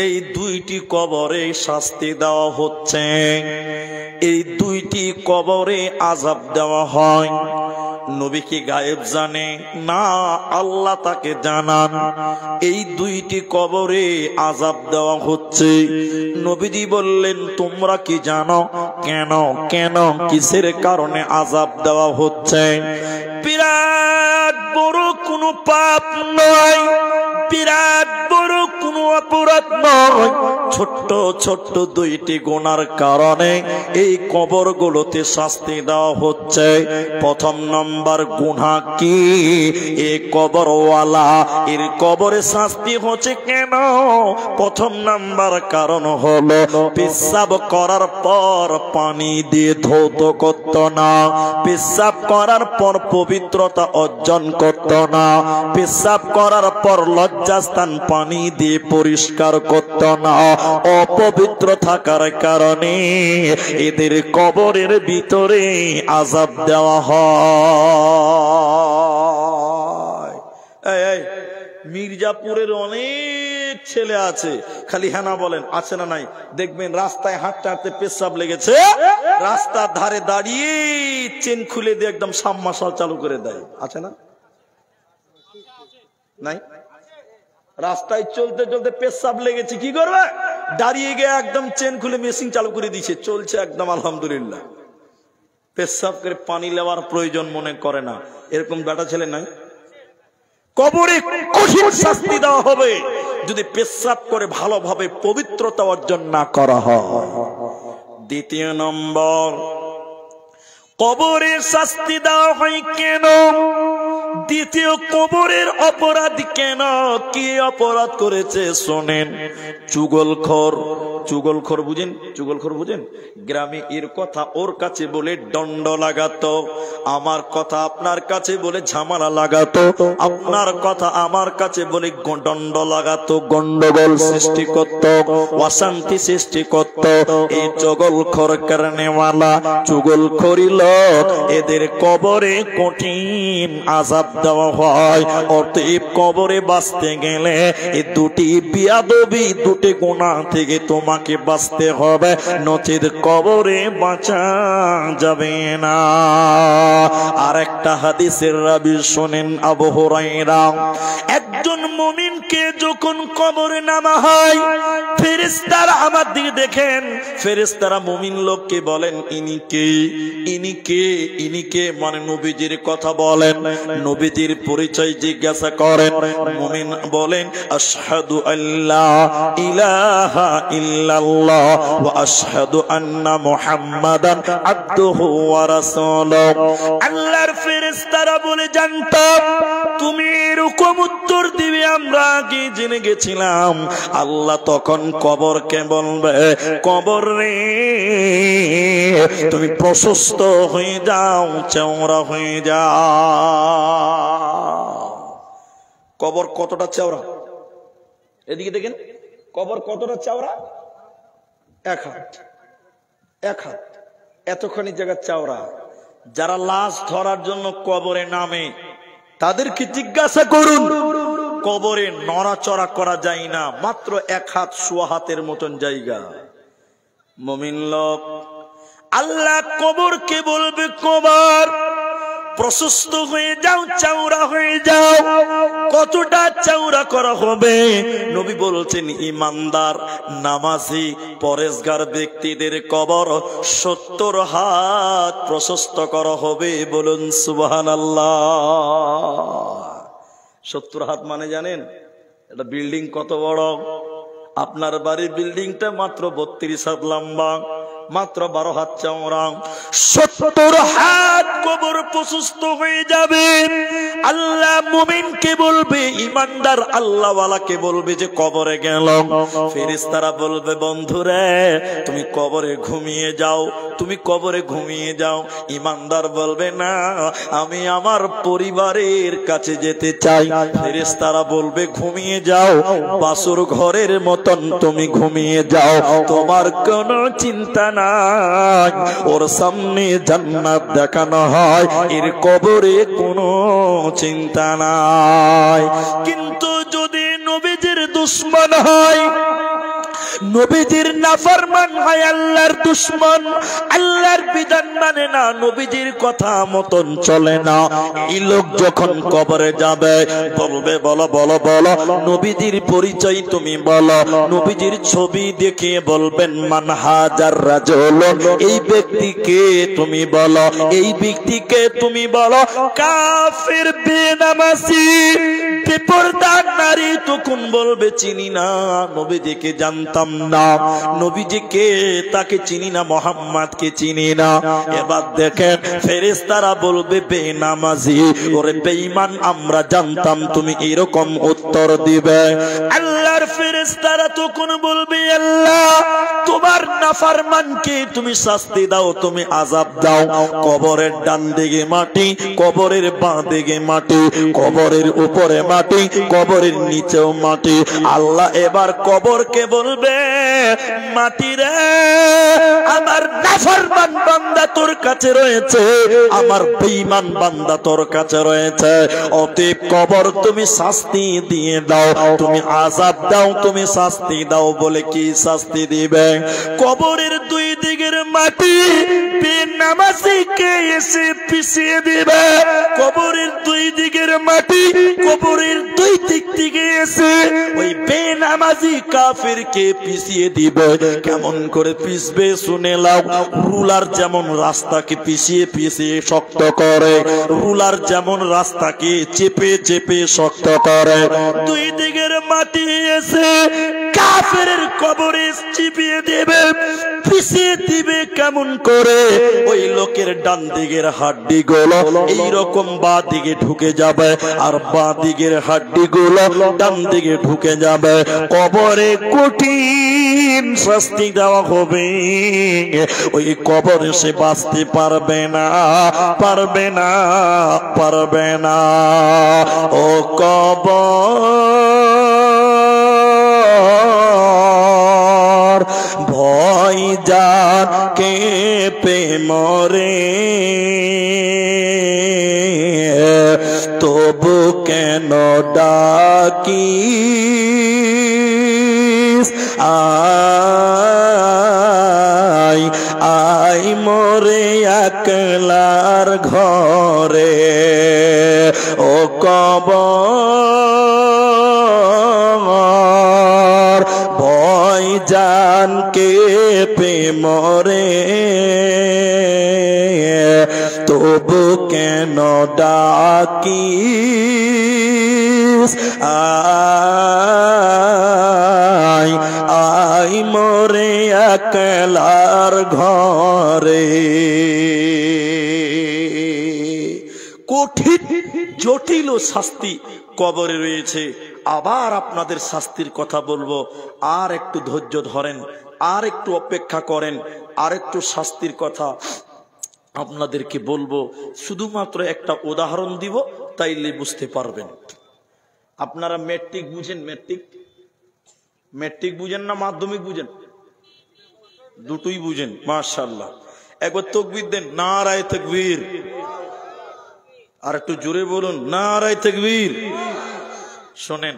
[SPEAKER 1] এই দুইটি কবরে শাস্তি দেওয়া হচ্ছে, এই দুইটি কবরে আযাব দেওয়া হয়। নবী কি গায়েব জানে না? আল্লাহ তাকে জানান এই দুইটি কবরে আযাব দেওয়া হচ্ছে। নবীজি বললেন, তোমরা কি জানো? কেন কেন কিসের কারণে আযাব দেওয়া হচ্ছে? বিরাট বড় কোনো পাপ নয়, বিরাট বড় কোনো অপরাধ নয়, ছোট্ট ছোট্ট দুইটি গুনার কারণে এই কবরগুলোতে শাস্তি দেওয়া হচ্ছে। প্রথম নম্বর গুনাহ কি? এই কবরওয়ালা এর কবরে শাস্তি হচ্ছে কেন? প্রথম নাম্বার কারণ হলো পেশাব করার পর পানি দিয়ে ধৌত করত না, পেশাব করার পর পবিত্রতা অর্জন করত না, পেশাব করার পর লজ্জাস্থান পানি দিয়ে পরিষ্কার করত না। অপবিত্র থাকার কারণে এদের কবরের ভিতরে আযাব দেওয়া হয়। এই মির্জাপুরের অনেক ছেলে আছে, খালি হ্যাঁ না বলেন, আছে না নাই? দেখবেন রাস্তায় হাঁটতে হাঁটতে পেশাব লেগেছে, রাস্তার ধারে দাঁড়িয়ে চেন খুলে দিয়ে একদম সাবমার্শাল চালু করে দেয়, আছে না নাই? রাস্তায় চলতে চলতে পেশাব লেগেছে, কি করবে? দাঁড়িয়ে গিয়ে একদম চেন খুলে মেশিন চালু করে দিচ্ছে, চলছে একদম আলহামদুলিল্লাহ। পেশাব করে পানি নেওয়ার প্রয়োজন মনে করে না, এরকম বেটা ছেলে নাই? কবরে কঠিন শাস্তি দেওয়া হবে যদি পেশাব করে ভালোভাবে পবিত্রতা অর্জন না করা হয়। দ্বিতীয় নম্বর, কবরের শাস্তি দেওয়া হয় কেন? দ্বিতীয়, কবরের অপরাধ কেন? কি অপরাধ করেছে শোনেন। চুগলখোর, চুগলখোর বুঝেন? চুগলখোর বুঝেন? গ্রামে এর কথা ওর কাছে বলে দণ্ড লাগাতো, আমার কথা আপনার কাছে বলে ঝামেলা লাগাতো, আপনার কথা আমার কাছে বলে দণ্ড লাগাতো, গন্ডগোল সৃষ্টি করত, অশান্তি সৃষ্টি করত। এই চুগলখোর কারণেওয়ালা চুগলখোরি লোক, এদের কবরে কঠিন আযাব দেওয়া হয়। অতএব কবরে বাঁচতে গেলে এই দুটি বিয়াদবি, দুটি গুনাহ থেকে তোমাকে বাঁচতে হবে, নচেত কবরে বাঁচা যাবে না। আর একটা হাদিসের রাবি শোনেন, আবু হুরায়রা, একজন মুমিনকে যখন কবরে নামা হয়, ফেরেশতারা আমার দিকে দেখেন, ফেরেশতারা মুমিন লোককে বলেন, ইনি কে? ইনি কে? ইনি কে মানে নবীজির কথা বলেন, নবীজির পরিচয় জিজ্ঞাসা করেন। মুমিন বলেন, আশহাদু আল্লা ইলাহা ইল্লাল্লাহ ওয়া আশহাদু আন্না মুহাম্মাদান আবদুহু ওয়া রাসূলুহু। আল্লাহর ফেরেশতারা বলে, জানতাম তুমি এরকম উত্তর দিবে, আমরা আগে জেনে গেছিলাম। আল্লাহ তখন কবরকে বলবে, কবর রে তুমি প্রশস্ত হয়ে যাও, চওড়া হয়ে যাও। কবর কতটা চওড়া? এদিকে দেখেন, কবর কতটা চওড়া? 1 হাত, 1 হাত, এতখানি জায়গা চওড়া। যারা লাশ ধরার জন্য কবরে নামে তাদেরকে জিজ্ঞাসা করুন, কবরে নড়াচড়া করা যায় না, মাত্র 1 হাত, সোয়া হাতের মতন জায়গা। মুমিন লোক, আল্লাহ কবরকে বলবে, কবর প্রশস্ত হয়ে যাও, চওড়া হয়ে যাও। কতটা চওড়া করা হবে? নবী বলছেন, ইমানদার, নামাজি, পরেশগার ব্যক্তিদের কবর 70 হাত প্রশস্ত করা হবে। বলুন সুবহানাল্লাহ। 70 হাত মানে জানেন এটা বিল্ডিং কত বড়? আপনার বাড়ির বিল্ডিংটা মাত্র 32 হাত লম্বা, মাত্র 12 হাত চওড়া। 70 হাত কবর প্রশস্ত হয়ে যাবে। আল্লাহ মুমিনকে বলবে, ইমানদার আল্লাহওয়ালাকে বলবে যে কবরে গেল। ফেরেশতারা বলবে, বন্ধুরে তুমি কবরে ঘুমিয়ে যাও, তুমি কবরে ঘুমিয়ে যাও। ইমানদার বলবে, না, আমি আমার পরিবারের কাছে যেতে চাই। ফেরেশতারা বলবে, ঘুমিয়ে যাও, বাসর ঘরের মতন তুমি ঘুমিয়ে যাও, তোমার কোনো চিন্তা নাই। ওর সামনে জান্নাত দেখানো হয়, এর কবরে কোনো চিন্তা নাই। কিন্তু যদি নবীজির দুশমন হয়, নবীজির নাফরমান হয়, আল্লাহর দুশমন, আল্লাহর বিধান মানে না, নবীজির কথা মতন চলে না, এই লোক যখন কবরে যাবে বলবে, বলো বলো বলো নবীজির পরিচয় তুমি বলো। নবীজির ছবি দেখিয়ে বলবেন, মান হাজার রাজুল, এই ব্যক্তিকে তুমি বলো, এই ব্যক্তিকে তুমি বলো। কাফির, বেনামাজি, বেপরদা নারী তখন বলবে চিনি না, নবীজিকে জানতাম না, নবীজিকে তাকে চিনি না, মোহাম্মদকে চিনি না। এবার দেখেন ফেরেশতারা বলবে বেনামাজি, ওরে বেঈমান, আমরা জানতাম তুমি এরকম উত্তর দিবে। আল্লাহর ফেরেশতারা তখন বলবে আল্লাহ তোমার নাফরমানকে তুমি শাস্তি দাও, তুমি আযাব দাও। কবরের ডান দিকে মাটি, কবরের বাঁ দিকে মাটি, কবরের উপরে মাটি, কবরের নিচেও মাটি। আল্লাহ এবার কবরকে বলবে মাটি রে, আমার নাফরমান বান্দা তোর কাছে রয়েছে, আমার বেঈমান বান্দা তোর কাছে রয়েছে, অতএব কবর তুমি শাস্তি দিয়ে দাও, তুমি আযাব দাও, তুমি শাস্তি দাও। বলে কি শাস্তি দিবে? কবরের দুই দিকের মাটি বেনামাজিকে এসে পিছিয়ে দিবে, কবরের দুই দিকের মাটি কবরের দুই দিক থেকে এসে ওই বেনামাজি কাফিরকে পিছিয়ে দিবে। কেমন করে পিছবে শুনে লাও। রুলার যেমন রাস্তাকে পিছিয়ে পিছিয়ে শক্ত করে, রুলার যেমন রাস্তাকে চেপে চেপে শক্ত করে, দুই দিকের মাটি এসে কাফিরের কবরে চিপিয়ে দেবে, পিছিয়ে দিবে। কেমন করে? ওই লোকের ডান দিকের হাড্ডি গুলো এইরকম বাঁ দিকে ঢুকে যাবে, আর বাঁ দিকের হাড্ডি গুলো ডান দিকে ঢুকে যাবে। কবরে কঠিন শাস্তি দেওয়া হবে, ওই কবরে সে বাঁচতে পারবে না, পারবে না, পারবে না। ও কবর ভয় জান কেঁপে মরে, তবু কেন ডাকিস আয় আয় মোরে একলার ঘরে। ও কবর ভয় জান কেঁপে মরে, তবু কেন ডাকিস আয় আয় মোরে একলার ঘরে। কঠিন জটিল শাস্তি কবরে রয়েছে। আবার আপনাদের শাস্তির কথা বলবো, আর একটু ধৈর্য ধরেন, আর একটু অপেক্ষা করেন, আর একটু শাস্তির কথা আপনাদেরকে বলবো। শুধুমাত্র একটা উদাহরণ দিব, তাইলে বুঝতে পারবেন। আপনারা ম্যাট্রিক বুঝেন? ম্যাট্রিক ম্যাট্রিক বুঝেন না মাধ্যমিক বুঝেন? দুটোই বুঝেন, মাশাআল্লাহ। একবার তাকবীর দেন, নারায়ে তাকবীর। আর একটু জোরে বলুন, নারায়ে তাকবীর। শোনেন,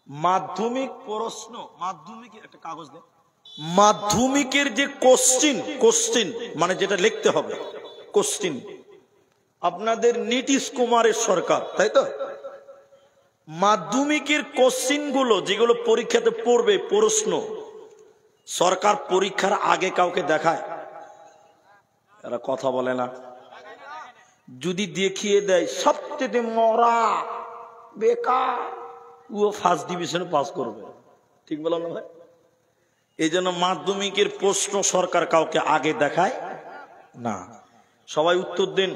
[SPEAKER 1] মাধ্যমিক প্রশ্ন, মাধ্যমিক একটা কাগজ দেন, মাধ্যমিকের যে কোশ্চিন মানে যেটা লিখতে হবে কোশ্চিন, আপনাদের নীতিশ কুমারের সরকার, তাই তো? মাধ্যমিকের কোশ্চিন গুলো যেগুলো পরীক্ষাতে পড়বে, প্রশ্ন, সরকার পরীক্ষার আগে কাউকে দেখায়? এরা কথা বলে না। যদি দেখিয়ে দেয় সবচেয়ে মরা বেকার, ও ফার্স্ট ডিভিশনে পাস করবে, ঠিক বললাম না ভাই? এই জন্য মাধ্যমিকের প্রশ্ন সরকার কাউকে আগে দেখায় না। সবাই উত্তর দেন।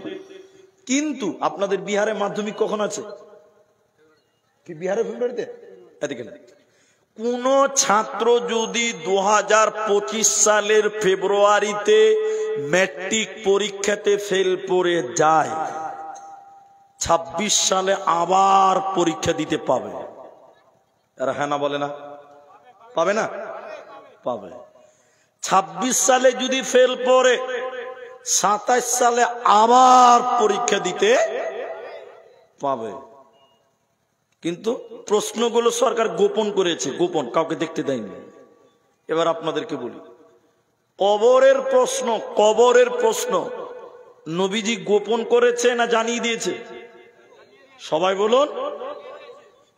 [SPEAKER 1] কিন্তু আপনাদের বিহারে মাধ্যমিক কখন আছে? কি বিহারে ফেব্রুয়ারিতে? এদিকে কোন ছাত্র যদি 2025 সালের ফেব্রুয়ারিতে ম্যাট্রিক পরীক্ষাতে ফেল করে যায়, 26 সালে আবার পরীক্ষা দিতে পাবে? এরা হ্যাঁ না বলে না? পাবে না? পাবে। 26 সালে যদি ফেল করে 27 সালে আবার পরীক্ষা দিতে পাবে। কিন্তু প্রশ্নগুলো সরকার গোপন করেছে, গোপন, কাউকে দেখতে দেয়নি। এবার আপনাদেরকে বলি, কবরের প্রশ্ন নবীজি গোপন করেছে না জানিয়ে দিয়েছে? সবাই বলুন।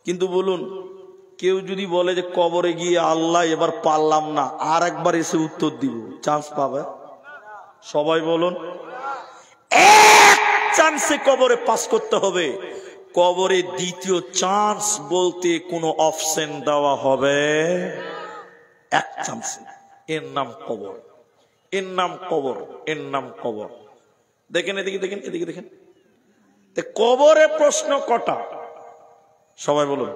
[SPEAKER 1] কিন্তু বলুন, কেউ যদি বলে যে কবরে গিয়ে আল্লাহ এবার পারলাম না, আর একবার এসে উত্তর দিব, চান্স পাবে? সবাই বলুন। এক চান্সে কবরে পাস করতে হবে। কবরে দ্বিতীয় চান্স বলতে কোনো অপশন দেওয়া হবে? এক চান্স। এর নাম কবর, এর নাম কবর, এর নাম কবর। দেখেন এদিকে, দেখেন এদিকে, দেখেন কবরে প্রশ্ন কটা? সবাই বলুন।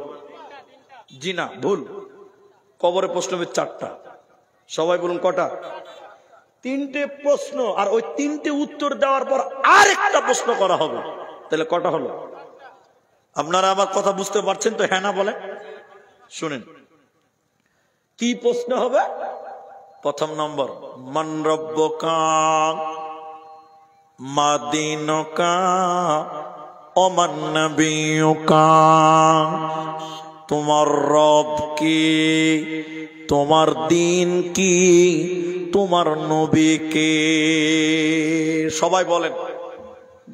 [SPEAKER 1] জি না, ভুল। কবরে প্রশ্ন হবে 4টা। সবাই বলুন কটা? 3টে প্রশ্ন, আর ওই 3টে উত্তর দেওয়ার পর আরেকটা প্রশ্ন করা হবে। তাহলে কটা হলো? আপনারা আমার কথা বুঝতে পারছেন তো? হ্যাঁ না বলেন। শুনেন কি প্রশ্ন হবে। প্রথম নম্বর, মান রব্বুকা মা দীনুকা ওমান নবিয়ুকা। তোমার রব কি, তোমার দিন কি, তোমার নবী কে? সবাই বলেন।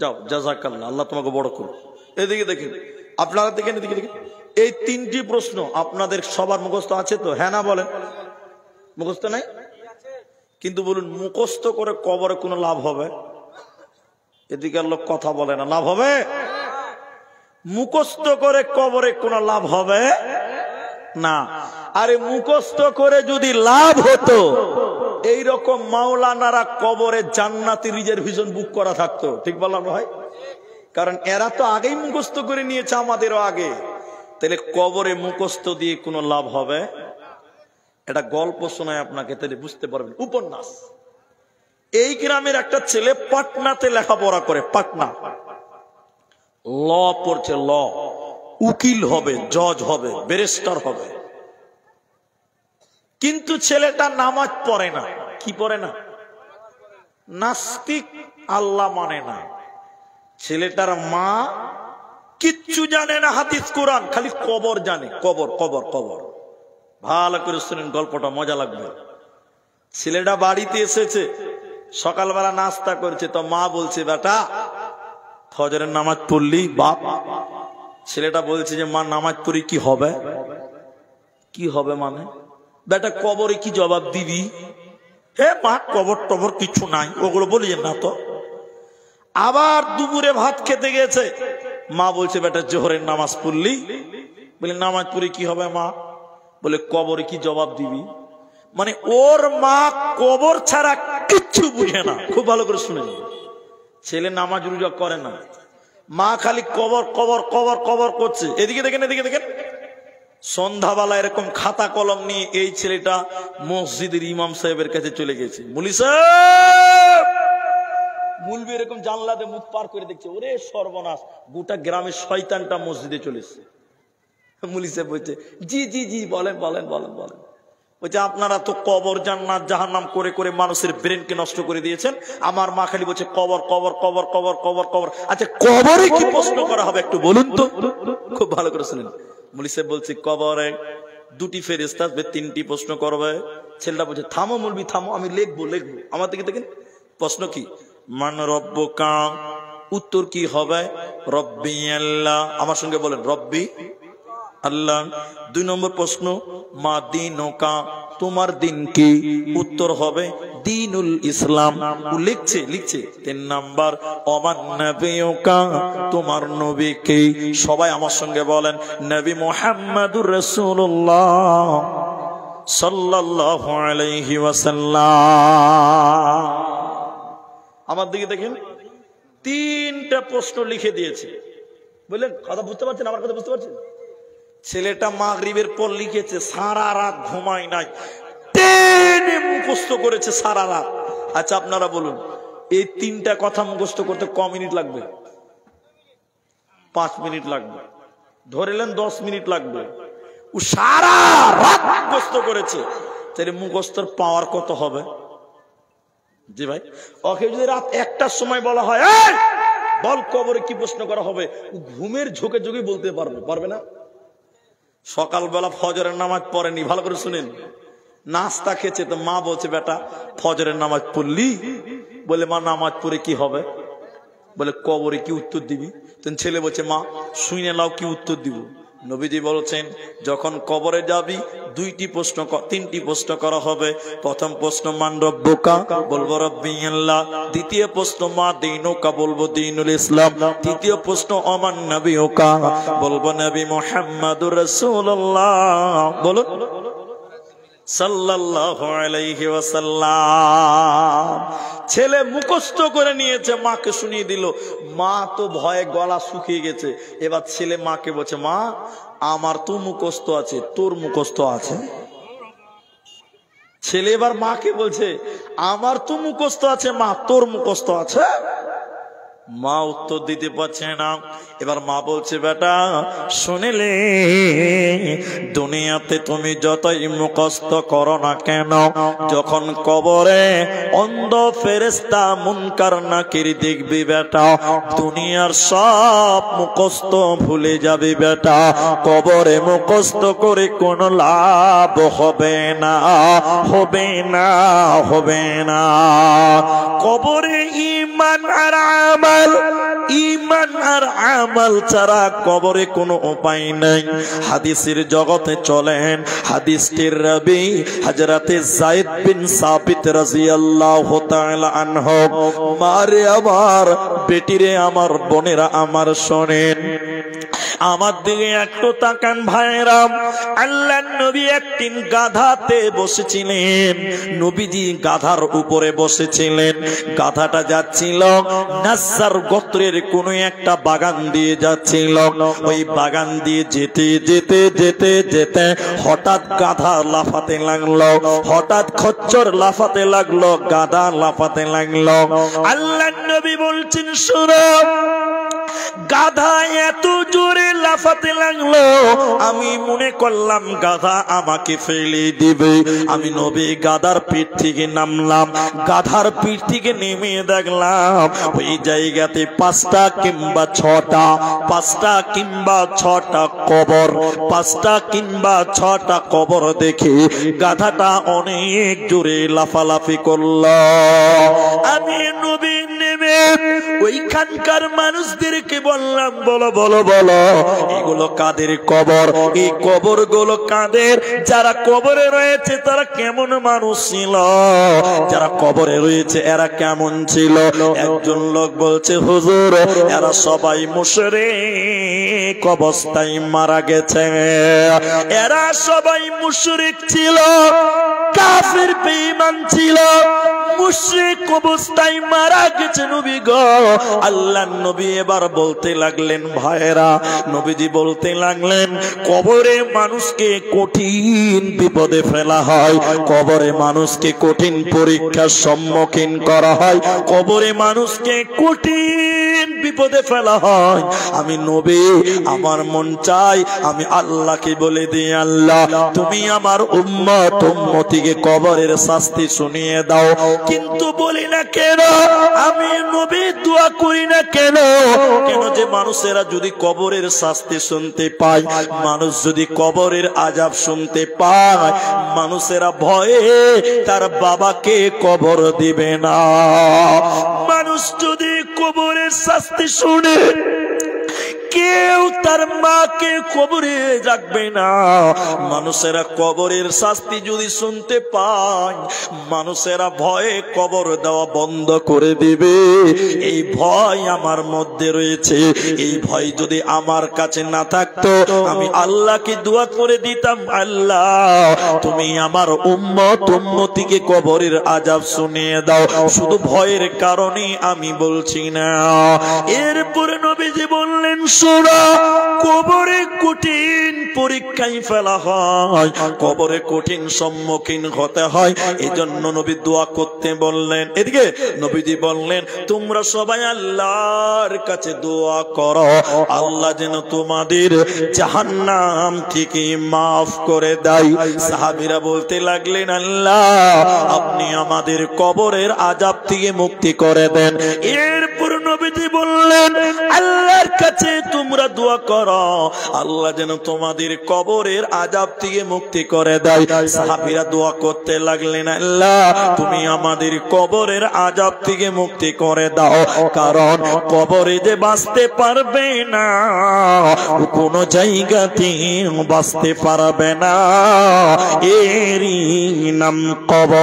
[SPEAKER 1] যাও, জাযাকাল্লাহ, আল্লাহ তোমাকে বড় করুন। এদিকে দেখেন, আপনারা দেখেন, এদিকে দেখেন। এই 3টি প্রশ্ন আপনাদের সবার মুখস্থ আছে তো? হ্যাঁ না বলেন। মুখস্থ নাই? কিন্তু বলুন, মুখস্থ করে কবরে কোনো লাভ হবে? এদিকে লোক কথা বলে না, লাভ হবে? মুখস্থ করে কবরে কোনো লাভ হবে না। আরে মুখস্থ করে যদি লাভ হতো, এইরকম মাওলানারা কবরে জান্নাতি রিজার্ভেশন বুক করা থাকতো। ঠিক বললাম ভাই? কারণ এরা তো আগেই মুখস্থ করে নিয়েছে, আমাদেরও আগে। তাহলে কবরে মুখস্থ দিয়ে কোনো লাভ হবে? এটা গল্প শোনায় আপনাকে, তাহলে বুঝতে পারবেন। উপন্যাস। এই গ্রামের একটা ছেলে পাটনাতে লেখাপড়া করে, পাটনা ল পড়ছে, ল, উকিল হবে, জজ হবে, ব্যারিস্টার হবে। কিন্তু ছেলেটা নামাজ পড়ে না। কি পড়ে না? নাস্তিক, আল্লাহ মানে না। ছেলেটার মা কিচ্ছু জানে না, হাদিস কোরআন, খালি কবর জানে। কবর, কবর, কবর। ভালো করে শুনেন, গল্পটা মজা লাগবে। ছেলেটা বাড়িতে এসেছে, সকালবেলা নাস্তা করেছে, তো মা বলছে, বেটা ফজরের নামাজ পড়লি? বাপ। ছেলেটা বলছে যে, মা নামাজ পড়ি কি হবে? কি হবে মানে? বেটা কবরে কি জবাব দিবি? হে মা, কবর টবর কিছু নাই, ওগুলো বলিয়ে না তো। আবার দুপুরে ভাত খেতে গেছে, মা বলছে, বেটা জোহরের নামাজ পড়লি? বলে, নামাজ পড়ি কি হবে মা? বলে, কবরে কি জবাব দিবি? মানে ওর মা কবর ছাড়া কিচ্ছু বুঝে না। খুব ভালো করে শুনে, ছেলে নামাজ রোজা করে না, মা খালি কবর কবর কবর কবর করছে। এদিকে দেখেন, এদিকে দেখেন। সন্ধ্যাবেলা এরকম খাতা কলম নিয়ে এই ছেলেটা মসজিদের ইমাম সাহেবের কাছে চলে গেছে। মুলি সাহেব, মুলবি এরকম জানলাতে মুখ পার করে দেখছে, ওরে সর্বনাশ, গোটা গ্রামের শয়তানটা মসজিদে চলেছে। মুলি সাহেব বলছে, জি জি জি, বলেন বলেন বলেন বলেন। বলছে, আপনারা তো কবর জান্নাত জাহান্নাম করে করে মানুষের ব্রেনকে নষ্ট করে দিয়েছেন। আমার মা খালি বলছে কবর কবর কবর কবর কবর কবর। আচ্ছা, কবরে কি প্রশ্ন করা হবে একটু বলুন তো? খুব ভালো করে শুনেন। মুলি সাহেব বলছে, কবরে 2টি ফেরেশতা আসবে, 3টি প্রশ্ন করবে। ছেলেটা বলছে, থামো মুলবি থামো, আমি লিখবো লিখবো। আমার দিকে দেখেন, প্রশ্ন কি? মান রব্বুকা, উত্তর কি হবে? রব্বি আল্লাহ। আমার সঙ্গে বলেন, রব্বি আল্লাহ। 2 নম্বর প্রশ্ন, মা দীনুকা, তোমার দিন কি? উত্তর হবে দীনুল ইসলাম। লিখছে লিখছে। 3 নাম্বার, ওমান নবিয়ুকা, তোমার নবী কে? সবাই আমার সঙ্গে বলেন, নবী মুহাম্মদুর রাসূলুল্লাহ সাল্লাল্লাহু আলাইহি ওয়াসাল্লাম। আমার দিকে দেখেন, 3টা প্রশ্ন লিখে দিয়েছে। বললেন, কথা বুঝতে পারছেন? আমার কথা বুঝতে পারছেন? ছেলেটা মাগরিবের পর লিখেছে, সারা রাত ঘুমাই নাই, টেনে মুখস্থ করেছে সারা রাত। আচ্ছা, আপনারা বলুন, এই 3টা কথা মুখস্থ করতে ক মিনিট লাগবে? 5 মিনিট লাগবে। ধরেলেন 10 মিনিট লাগবে। ও সারা রাত মুখস্থ করেছে, তাহলে মুখস্থর পাওয়ার কত হবে? জি ভাই, ওকে যদি রাত 1টার সময় বলা হয়, বল কবরে কি প্রশ্ন করা হবে, ও ঘুমের ঝোঁকে ঝোঁকে বলতে পারবে না। সকালবেলা ফজরের নামাজ পড়েনি, ভালো করে শুনেন, নাস্তা খেয়েছে, তো মা বলছে, বেটা ফজরের নামাজ পড়লি? বলে, মা নামাজ পড়ে কি হবে? বলে, কবরে কি উত্তর দিবি? তখন ছেলে বলছে, মা শুনে নাও কি উত্তর দিব। নবীজি বলছেন যখন কবরে যাবি তিনটি প্রশ্ন করা হবে। প্রথম প্রশ্ন মান রব্বুকা, বলবো রব্বি আল্লাহ। দ্বিতীয় প্রশ্ন মা দীনুকা, বলবো দীনুল ইসলাম। তৃতীয় প্রশ্ন অমান নবিয়ুকা, বলবো নবী মুহাম্মাদুর রাসূলুল্লাহ, বলুন সাল্লাল্লাহু আলাইহি ওয়াসাল্লাম। ছেলে মুখস্থ করে নিয়েছে, মাকে শুনিয়ে দিল। মা তো ভয়ে গলা শুকিয়ে গেছে। এবার ছেলে মাকে বলছে, মা আমার তো মুখস্থ আছে, তোর মুখস্থ আছে? ছেলে এবার মাকে বলছে, আমার তো মুখস্থ আছে মা, তোর মুখস্থ আছে? মা উত্তর দিতে পারছে না। এবার মা বলছে, বেটা শুনিলে, দুনিয়াতে তুমি যতই মুখস্থ করো না কেন, যখন কবরে অন্ধ ফেরেশতা মুনকার নাকির দেখবি বেটা, দুনিয়ার সব মুখস্থ ভুলে যাবি বেটা। কবরে মুখস্থ করে কোনো লাভ হবে না, হবে না, হবে না। কবরে ঈমান আর আমাল, ঈমান আর আমাল ছাড়া কবরে কোনো উপায় নাই। হাদিসের জগতে চলেন, হাদিসটির রাবী হযরতে যায়েদ বিন সাবিত রাদিয়াল্লাহু তাআলা আনহু। মারে আমার, বেটিরে আমার, বোনেরা আমার, শোনেন, আমার দিকে একটু তাকান ভাইরাম। আল্লাহর নবী একদিন গাধাতে বসেছিলেন। নবীজি গাধার উপরে বসেছিলেন। গাধাটা যাচ্ছিল নাসার গোত্রের কোন একটা বাগান দিয়ে যাচ্ছিল। ওই বাগান দিয়ে যেতে যেতে যেতে যেতে হঠাৎ গাধা লাফাতে লাগলো, হঠাৎ খচ্চর লাফাতে লাগলো, গাধা লাফাতে লাগলো। আল্লাহর নবী বলছেন, শোনো, গাধা এত জোরে লাফাতে লাগলো, আমি মনে করলাম গাধা আমাকে ফেলে দিবে। আমি নবী গাধার পিঠ থেকে নামলাম। গাধার পিঠ থেকে নেমে দেখলাম ওই জায়গাতে 5টা কিংবা 6টা, 5টা কিংবা 6টা কবর, 5টা কিংবা 6টা কবর দেখে গাধাটা অনেক জোরে লাফালাফি করলো। আমি নবী নেমে ওইখানকার মানুষদেরকে বললাম, বলো বলো বলো, এগুলো কাদের কবর? এই কবর গুলো কাদের? যারা কবরে রয়েছে তারা কেমন মানুষ ছিল? যারা কবরে রয়েছে এরা কেমন ছিল? একজন লোক বলছে, হুজুর এরা সবাই মুশরিক অবস্থায় মারা গেছে, এরা সবাই মুশরিক ছিল, কাফির বেঈমান ছিল, মুশরিক অবস্থায় মারা গেছে নবী গো। আল্লাহর নবী এবার বলতে লাগলেন, ভাইরা, নবীজি বলতে লাগলেন, কবরে মানুষকে কঠিন বিপদে ফেলা হয়, কবরে মানুষকে কঠিন পরীক্ষার সম্মুখীন করা হয়, কবরে মানুষকে কঠিন বিপদে ফেলা হয়। আমি নবী, আমার মন চাই আমি আল্লাহকে বলে দিই, আল্লাহ তুমি আমার উম্মত উম্মতিকে কবরের শাস্তি শুনিয়ে দাও। কিন্তু বলি না কেন? আমি নবী দোয়া করি না কেন? কেন যে মানুষেরা যদি কবরের শাস্তি শুনতে পায়, মানুষ যদি কবরের আযাব শুনতে পায়, মানুষেরা ভয়ে তার বাবাকে কবর দিবে না। মানুষ যদি কবরের শাস্তি শুনে, কেউ তার মাকে কবরে রাখবে না। মানুষেরা কবরের শাস্তি যদি শুনতে পায়, মানুষেরা ভয়ে কবর দেওয়া বন্ধ করে দিবে। এই ভয় আমার মধ্যে রয়েছে। এই ভয় যদি আমার কাছে না থাকতো, আমি আল্লাহকে দোয়া করে দিতাম, আল্লাহ তুমি আমার উম্মত উম্মতিকে কবরের আযাব শুনিয়ে দাও। শুধু ভয়ের কারণে আমি বলছি না। এরপরে নবীজি বললেন, শোনো, কবরে কঠিন পরীক্ষায় ফেলা হয়, কবরে কঠিন সম্মুখীন হতে হয়। এজন্য নবী দোয়া করতে বললেন। এদিকে নবীজি বললেন, তোমরা সবাই আল্লাহর কাছে দোয়া করো, আল্লাহ যেন তোমাদের জাহান্নাম থেকে মাফ করে দেয়। সাহাবীরা বলতে লাগলেন, আল্লাহ আপনি আমাদের কবরের আযাব থেকে মুক্তি করে দেন। এরপর নবীজি বললেন আল্লাহর কাছে তোমরা দোয়া করো আল্লাহ যেন তোমাদের কবরের আযাব থেকে মুক্তি করে দেয়। সাহাবীরা দোয়া করতে লাগলেন আল্লাহ তুমি আমাদের কবরের আযাব থেকে মুক্তি করে দাও, কারণ কবরে যে বাঁচতে পারবে না, কোন জায়গাতে বাঁচতে পারবে না, এরই নাম কবর।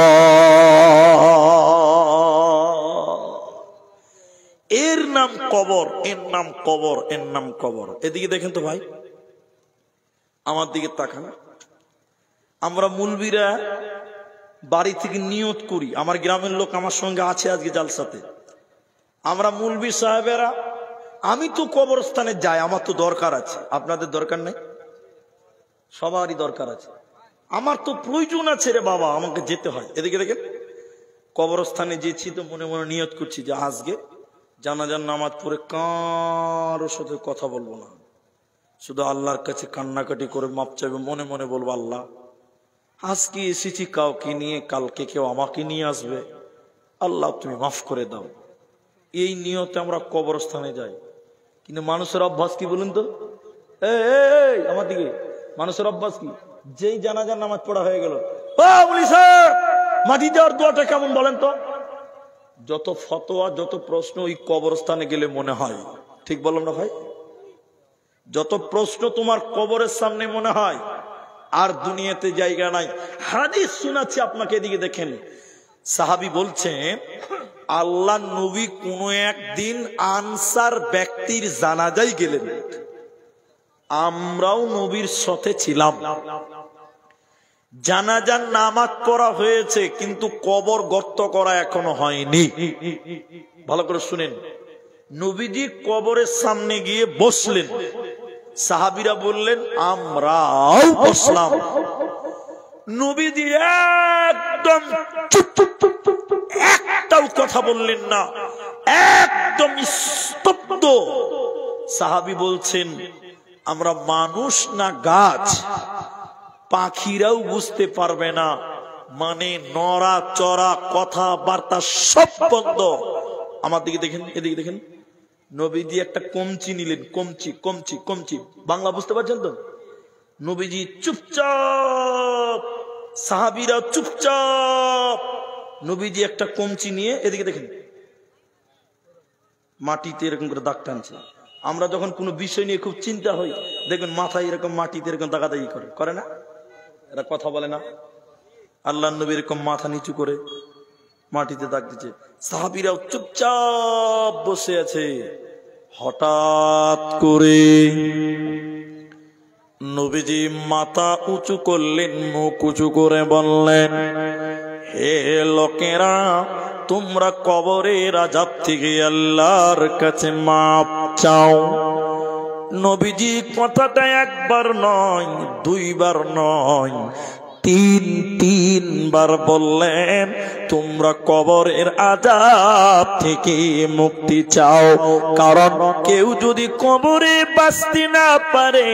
[SPEAKER 1] এর নাম কবর, এর নাম কবর, এর নাম কবর। এদিকে দেখেন তো ভাই, আমার দিকে তাকান। আমরা মুলবিরা বাড়ি থেকে নিয়ত করি, আমার গ্রামের লোক আমার সঙ্গে আছে আজকে জালসাতে, আমরা মুলবি সাহেবেরা আমি তো কবরস্থানে যাই, আমার তো দরকার আছে, আপনাদের দরকার নেই? সবারই দরকার আছে, আমার তো প্রয়োজন আছে রে বাবা, আমাকে যেতে হয়। এদিকে দেখেন, কবরস্থানে যেছি তো মনে মনে নিয়ত করছি যে আজকে জানাজার নামাজ পড়ে কারোর সাথে কথা বলবো না, শুধু আল্লাহর কাছে কান্নাকাটি করে মাপ চাইবে, মনে মনে বলবো আল্লাহ আজকে এসেছি কাউকে নিয়ে, কালকে কেউ আমাকে নিয়ে আসবে, আল্লাহ তুমি মাফ করে দাও। এই নিয়তে আমরা কবরস্থানে যাই। কিন্তু মানুষের অভ্যাস কি বলুন তো? এই আমার দিকে, মানুষের অভ্যাস কি? যেই জানাজার নামাজ পড়া হয়ে গেল, মাটি দেওয়ার দোয়াটা কেমন বলেন তো? যত ফতোয়া, যত প্রশ্ন ওই কবরস্থানে গেলে মনে হয়, ঠিক বললাম না ভাই? যত প্রশ্ন তোমার কবরের সামনে মনে হয়, আর দুনিয়াতে জায়গা নাই। হাদিস শোনাচ্ছি আপনাকে, এদিকে দেখেন। সাহাবী বলছেন আল্লাহ নবী কোন একদিন আনসার ব্যক্তির জানাজায় গেলেন, আমরাও নবীর সাথে ছিলাম। জানাজার নামাজ পড়া হয়েছে, কিন্তু কবর গর্ত করা এখনো হয়নি। ভালো করে শুনেন, নবীজি কবরের সামনে গিয়ে বসলেন, সাহাবীরা বললেন আমরাও বসলাম। নবীজি একদম চুপ, একটাও কথা বললেন না, একদম স্তব্ধ। সাহাবী বলছেন আমরা মানুষ না গাছ, পাখিরাও বুঝতে পারবে না, মানে নড়া চড়া কথাবার্তা সব বন্ধ। আমার দিকে দেখেন, এদিকে দেখেন, নবীজি একটা কমচি নিলেন, কমচি কমচি কমচি, বাংলা বুঝতে পারছেন তো? নবীজি চুপচাপ, সাহাবীরা চুপচাপ। নবীজি একটা কমচি নিয়ে, এদিকে দেখেন, মাটিতে এরকম করে দাগ টানছে। আমরা যখন কোনো বিষয় নিয়ে খুব চিন্তা হই, দেখবেন মাথায় এরকম মাটিতে এরকম দাগাদাগি করে, করে না? এরা কথা বলে না? আল্লাহর নবী এরকম মাথা নিচু করে মাটিতে দাগ দিচ্ছে, সাহাবীরাও চুপচাপ বসে আছে। হঠাৎ করে নবীজি মাথা উঁচু করলেন, মুখ উঁচু করে বললেন হে লোকেরা, তোমরা কবরের আযাব থেকে আল্লাহর কাছে মাপ চাও। নবীজি কথাটা একবার নয়, দুইবার নয়, তিনবার বললেন তোমরা কবরের আযাব থেকে মুক্তি চাও, কারণ কেউ যদি কবরে বাঁচতে না পারে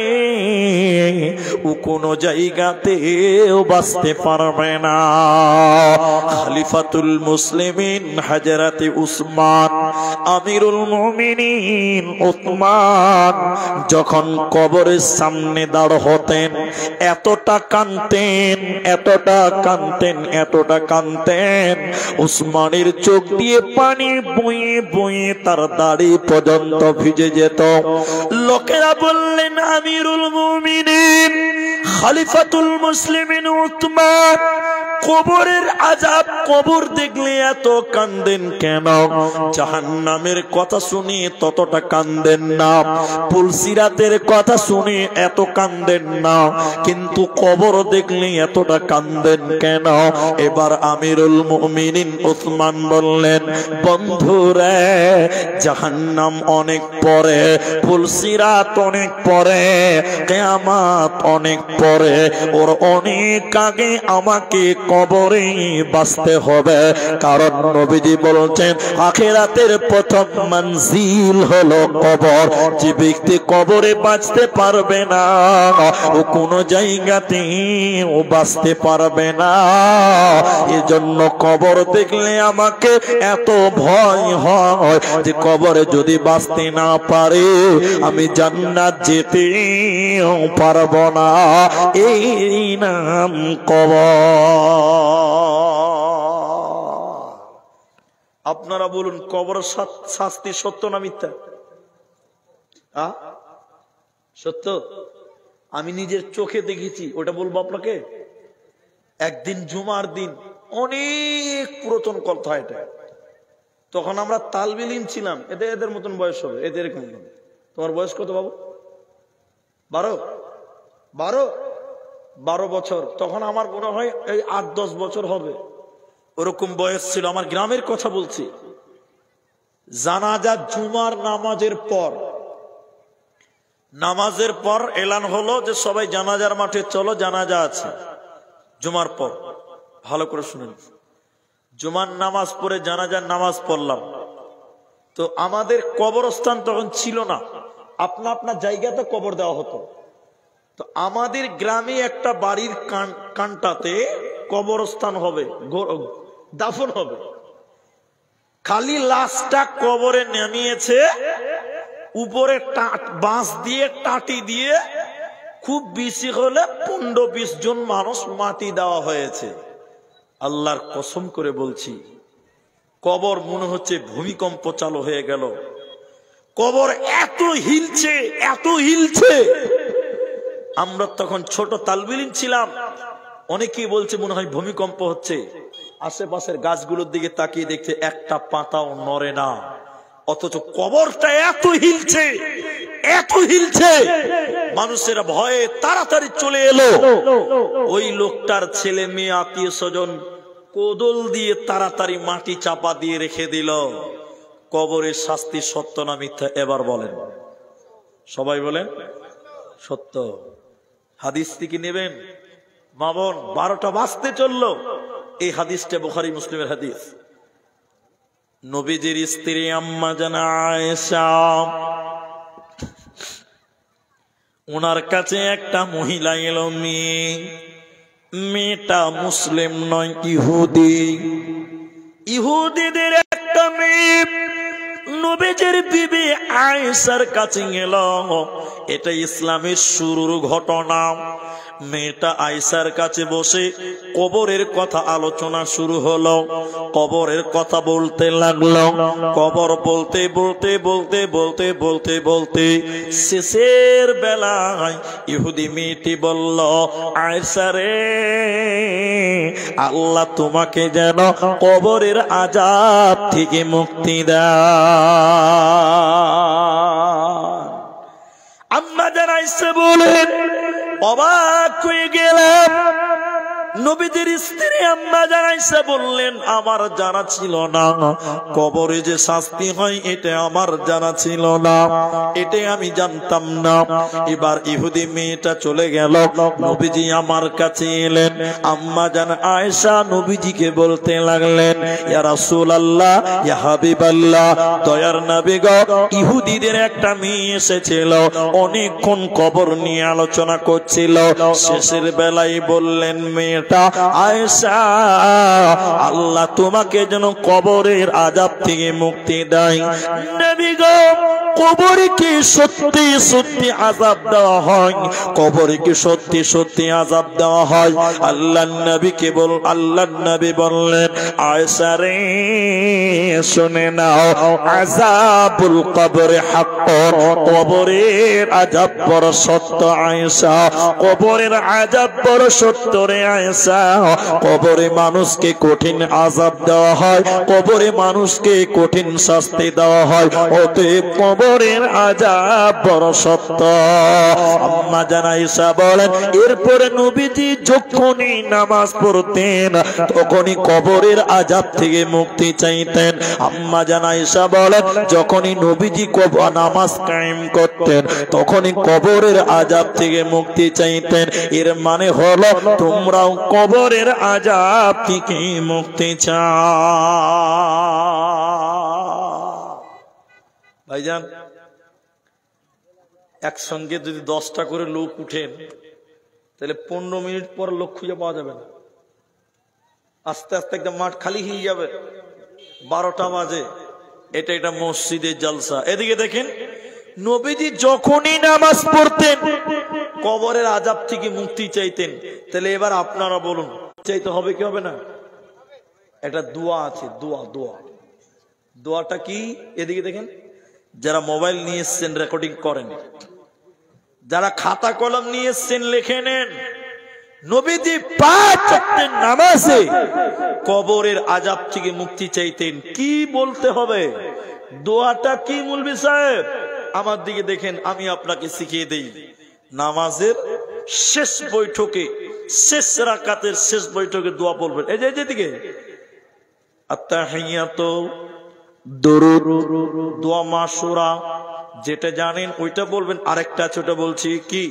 [SPEAKER 1] ও কোনো জায়গাতেও বাঁচতে পারবে না। খলিফাতুল মুসলিমিন হযরতে উসমান, আমিরুল মুমিনিন উসমান যখন কবরের সামনে দাঁড় হতেন, এতটা কাঁদতেন, এতটা কাঁদতেন, এতটা কাঁদতেন, উসমানের চোখ দিয়ে পানি বয়ে বয়ে তার দাড়ি পর্যন্ত ভিজে যেত। লোকেরা বললেন আমিরুল মুমিনিন খলিফাতুল মুসলিমিন উসমান কবরের আযাব, কবর দেখলে এত কাঁদেন কেন? জাহান্নামের কথা শুনে ততটা কাঁদেন না, পুলসিরাতের কথা শুনে এত কাঁদেন না, কিন্তু কবর দেখলে এতটা কাঁদেন কেন? এবার আমিরুল মুমিনিন উসমান বললেন বন্ধুরে, জাহান্নাম অনেক পরে, পুলসিরাত অনেক পরে, কিয়ামত অনেক পরে ওর অনেক আগে আমাকে কবরে বাঁচতে হবে। কারণ নবীজি বলছেন আখিরাতের প্রথম মঞ্জিল হলো কবর। যে ব্যক্তি কবরে বাঁচতে পারবে না ও কোনো জায়গাতে ও বাঁচতে পারবে না। এজন্য কবর দেখলে আমাকে এত ভয় হয় যে কবরে যদি বাঁচতে না পারে আমি জান্নাত যেতে পারবো না। এই নাম কবর। আপনারা বলুন কবর শাস্তি সত্য না মিথ্যা? সত্য। আমি নিজের চোখে দেখেছি, ওটা বলবো আপনাকে। একদিন জুমার দিন, অনেক পুরাতন কথা এটা, তখন আমরা তালবে ইলম ছিলাম। এদের মতন বয়স হবে, এদের এরকম। তোমার বয়স কত বাবু? 12 বছর। তখন আমার মনে হয় এই 8-10 বছর হবে, ওরকম বয়স ছিল। আমার গ্রামের কথা বলছি। জানাজা জুমার নামাজের পর এলান হলো যে সবাই জানাজার মাঠে চলো, জানাজা আছে জুমার পর। ভালো করে শুনেন, জুমার নামাজ পড়ে জানাজার নামাজ পড়লাম। তো আমাদের কবরস্থান তখন ছিল না, আপনা আপনার জায়গাতে কবর দেওয়া হতো। তো আমাদের গ্রামে একটা বাড়ির কানটাতে কবরস্থান হবে, দাফন হবে। খালি লাশটা কবরে নামিয়েছে, উপরে বাঁশ দিয়ে টাটি দিয়ে খুব বেশি হলে 15-20 জন মানুষ মাটি দেওয়া হয়েছে। আল্লাহর কসম করে বলছি, কবর মনে হচ্ছে ভূমিকম্প চালু হয়ে গেল। কবর এত হিলছে। আমরা তখন ছোট তালবিলিন ছিলাম, অনেকেই বলছে মনে হয় ভূমিকম্প হচ্ছে। আশেপাশের গাছগুলোর দিকে তাকিয়ে দেখছে একটা পাতাও নড়ে না, অথচ কবরটা এত হিলছে। মানুষেরা ভয়ে তাড়াতাড়ি চলে এলো। ওই লোকটার ছেলে মেয়ে আত্মীয় স্বজন কোদল দিয়ে তাড়াতাড়ি মাটি চাপা দিয়ে রেখে দিল। কবরের শাস্তি সত্য না মিথ্যা এবার বলেন? সবাই বলেন সত্য। হাদিস থেকে নেবেন মা বোন। 12টা বাজতে চললো। এই হাদিসটা বুখারী মুসলিমের হাদিস। নবীজির স্ত্রী আম্মা জানা আয়েশা, ওনার কাছে একটা মহিলা এলো। মেয়েটা মুসলিম নয়, ইহুদিদের একটা মেয়ে নবীজির বিবি আয়েশার কাছে গেল। এটা ইসলামের শুরুর ঘটনা। মেয়েটা আয়েশার কাছে বসে কবরের কথা আলোচনা শুরু হলো। কবরের কথা বলতে লাগলো। কবর বলতে শেষের বেলায় ইহুদি মেয়েটি বলল, আয়েশা রে, আল্লাহ তোমাকে যেন কবরের আযাব থেকে মুক্তি দেয়। আম্মা জান আয়েশা বলেন, অবাক হয়ে গেলাম। নবীজির স্ত্রী আম্মা জান আয়েশা বললেন, আমার জানা ছিল না কবরে যে শাস্তি হয়, এটা আমার জানা ছিল না, এটা আমি জানতাম না। এবার ইহুদি মেয়েটা চলে গেল। নবীজি আমার কাছে এলেন। আম্মা জান আয়েশা নবীজিকে বলতে লাগলেন, ইয়া রাসূলুল্লাহ, ইয়া হাবিবাল্লাহ, দয়ার নবী গো, ইহুদিদের একটা মেয়ে এসেছিল, অনেকক্ষণ কবর নিয়ে আলোচনা করছিল। শেষের বেলায় বললেন, মেয়েটা আয়েশা, আল্লাহ তোমাকে যেন কবরের আযাব থেকে মুক্তি দেয়। নবী গো, কবরে কি সত্যি সত্যি আযাব দেওয়া হয়? কবরে কি সত্যি সত্যি আযাব দেওয়া হয়? আল্লাহর নবী বললেন, আয়েশা রে, শুনে নাও, আযাবুল কবরে হাক্কুন, কবরের আযাব বড় সত্য আয়েশা, কবরের আযাব বড় সত্য রে আয়েশা। ঈসা কবরে মানুষকে কঠিন আযাব দেওয়া হয়, কবরে মানুষকে কঠিন শাস্তি দেওয়া হয়, অতএব কবরের আযাব বড় সত্য। আম্মা জান ঈসা বলেন এরপরে নবীজি যখনই নামাজ পড়তেন তখনই কবরের আযাব থেকে মুক্তি চাইতেন। আম্মা জান ঈসা বলেন যখনই নবীজি নামাজ কায়েম করতেন তখনই কবরের আযাব থেকে মুক্তি চাইতেন। এর মানে হলো তোমরাও কবরের আযাব থেকে মুক্তি চাও। ভাইজান একসঙ্গে যদি 10টা করে লোক উঠেন তাহলে 15 মিনিট পর লোক খুঁজে পাওয়া যাবে না। আস্তে আস্তে একদম মাঠ খালি হয়ে যাবে। 12টা বাজে, এটা মসজিদের জালসা। এদিকে দেখেন নবীজি যখনই নামাজ পড়তেন কবরের আযাব থেকে মুক্তি চাইতেন। তাহলে এবার আপনারা বলুন চাইতে হবে কি হবে না? একটা দোয়া আছে, দোয়াটা কি? এদিকে দেখেন, যারা মোবাইল নিয়ে এসছেন রেকর্ডিং করেন, যারা খাতা কলম নিয়ে এসছেন লিখে নেন। নবীজি 5 ওয়াক্তের নামাজে কবরের আযাব থেকে মুক্তি চাইতেন। কি বলতে হবে? দোয়াটা কি মুলবি সাহেব? আমার দিকে দেখেন, আমি আপনাকে শিখিয়ে দেই। নামাজের শেষ বৈঠকে, শেষ রাকাতের শেষ বৈঠকে দোয়া বলবেন। এই যে যেদিকে আত্তাহিয়াতু, দুরুদ, দোয়া মাশুরা, যেটা জানেন ওইটা বলবেন। আরেকটা ছোট বলছি কি,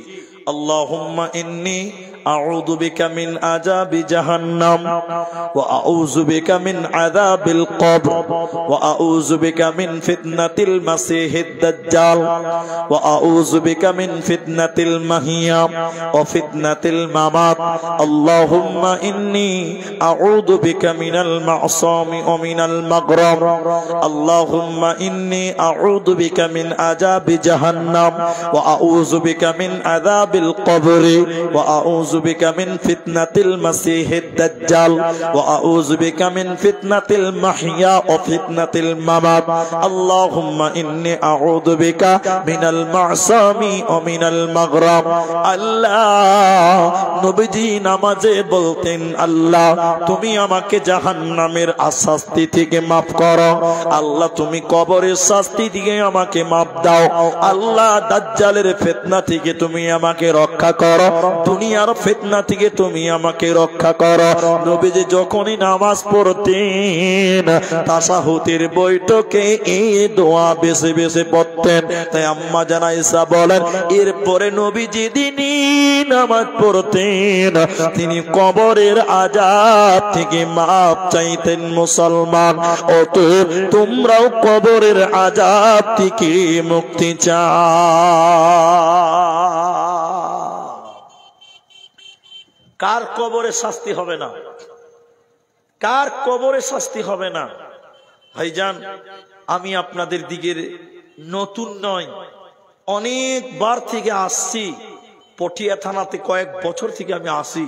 [SPEAKER 1] আল্লাহুম্মা ইন্নী আউযু বিকা মিন আযাবি জাহান্নাম ওয়া আউযু বিকা মিন আযাবিল কবর ওয়া আউযু বিকা মিন ফিতনাতিল মাসিহিদ দাজ্জাল ওয়া আউযু বিকা মিন ফিতনাতিল মাহিয়া ওয়া ফিতনাতিল মামাত। আল্লাহুম্মা ইন্নী আউযু বিকা মিনাল মা'সামি ওয়া মিনাল মাগরাম। আল্লাহুম্মা ইন্নী আউযু বিকা মিন আযাবি জাহান্নাম ওয়া আউযু বিকা মিন আযাবিল কবরি ওয়া আউযু বিকা মিন ফিতনাতিল মাসিহিদ দাজ্জাল ওয়া আউযু বিকা মিন ফিতনাতিল মাহইয়া ওয়া ফিতনাতিল মামাত। আল্লাহুম্মা ইন্নী আউযু বিকা মিনাল মা'সামি ওয়া মিনাল মাগরাম। আল্লাহ নবীজি নামাজে বলতেন, আল্লাহ তুমি আমাকে জাহান্নামের শাস্তি থেকে মাফ করো, আল্লাহ তুমি কবরের শাস্তি থেকে আমাকে মাফ দাও, আল্লাহ দাজ্জালের ফিতনা থেকে তুমি আমাকে রক্ষা করো, দুনিয়ার ফিতনা থেকে তুমি আমাকে রক্ষা করো। নবীজি যখনই নামাজ পড়তেন তাশাহুদের বৈঠকে এই দোয়া বেশি বেশি পড়তেন। তাই আম্মা জান ঈসা বলেন এরপরে নবীজি দিনই নামাজ পড়তেন তিনি কবরের আযাব থেকে মাফ চাইতেন। মুসলমান, অতএব তোমরাও কবরের আযাব থেকে মুক্তি চাও। কার কবরে শাস্তি হবে না? কার কবরে শাস্তি হবে না? ভাইজান আমি আপনাদের দিকে নতুন নয়, অনেকবার থেকে আসছি। পটিয়া থানাতে কয়েক বছর থেকে আমি আসি।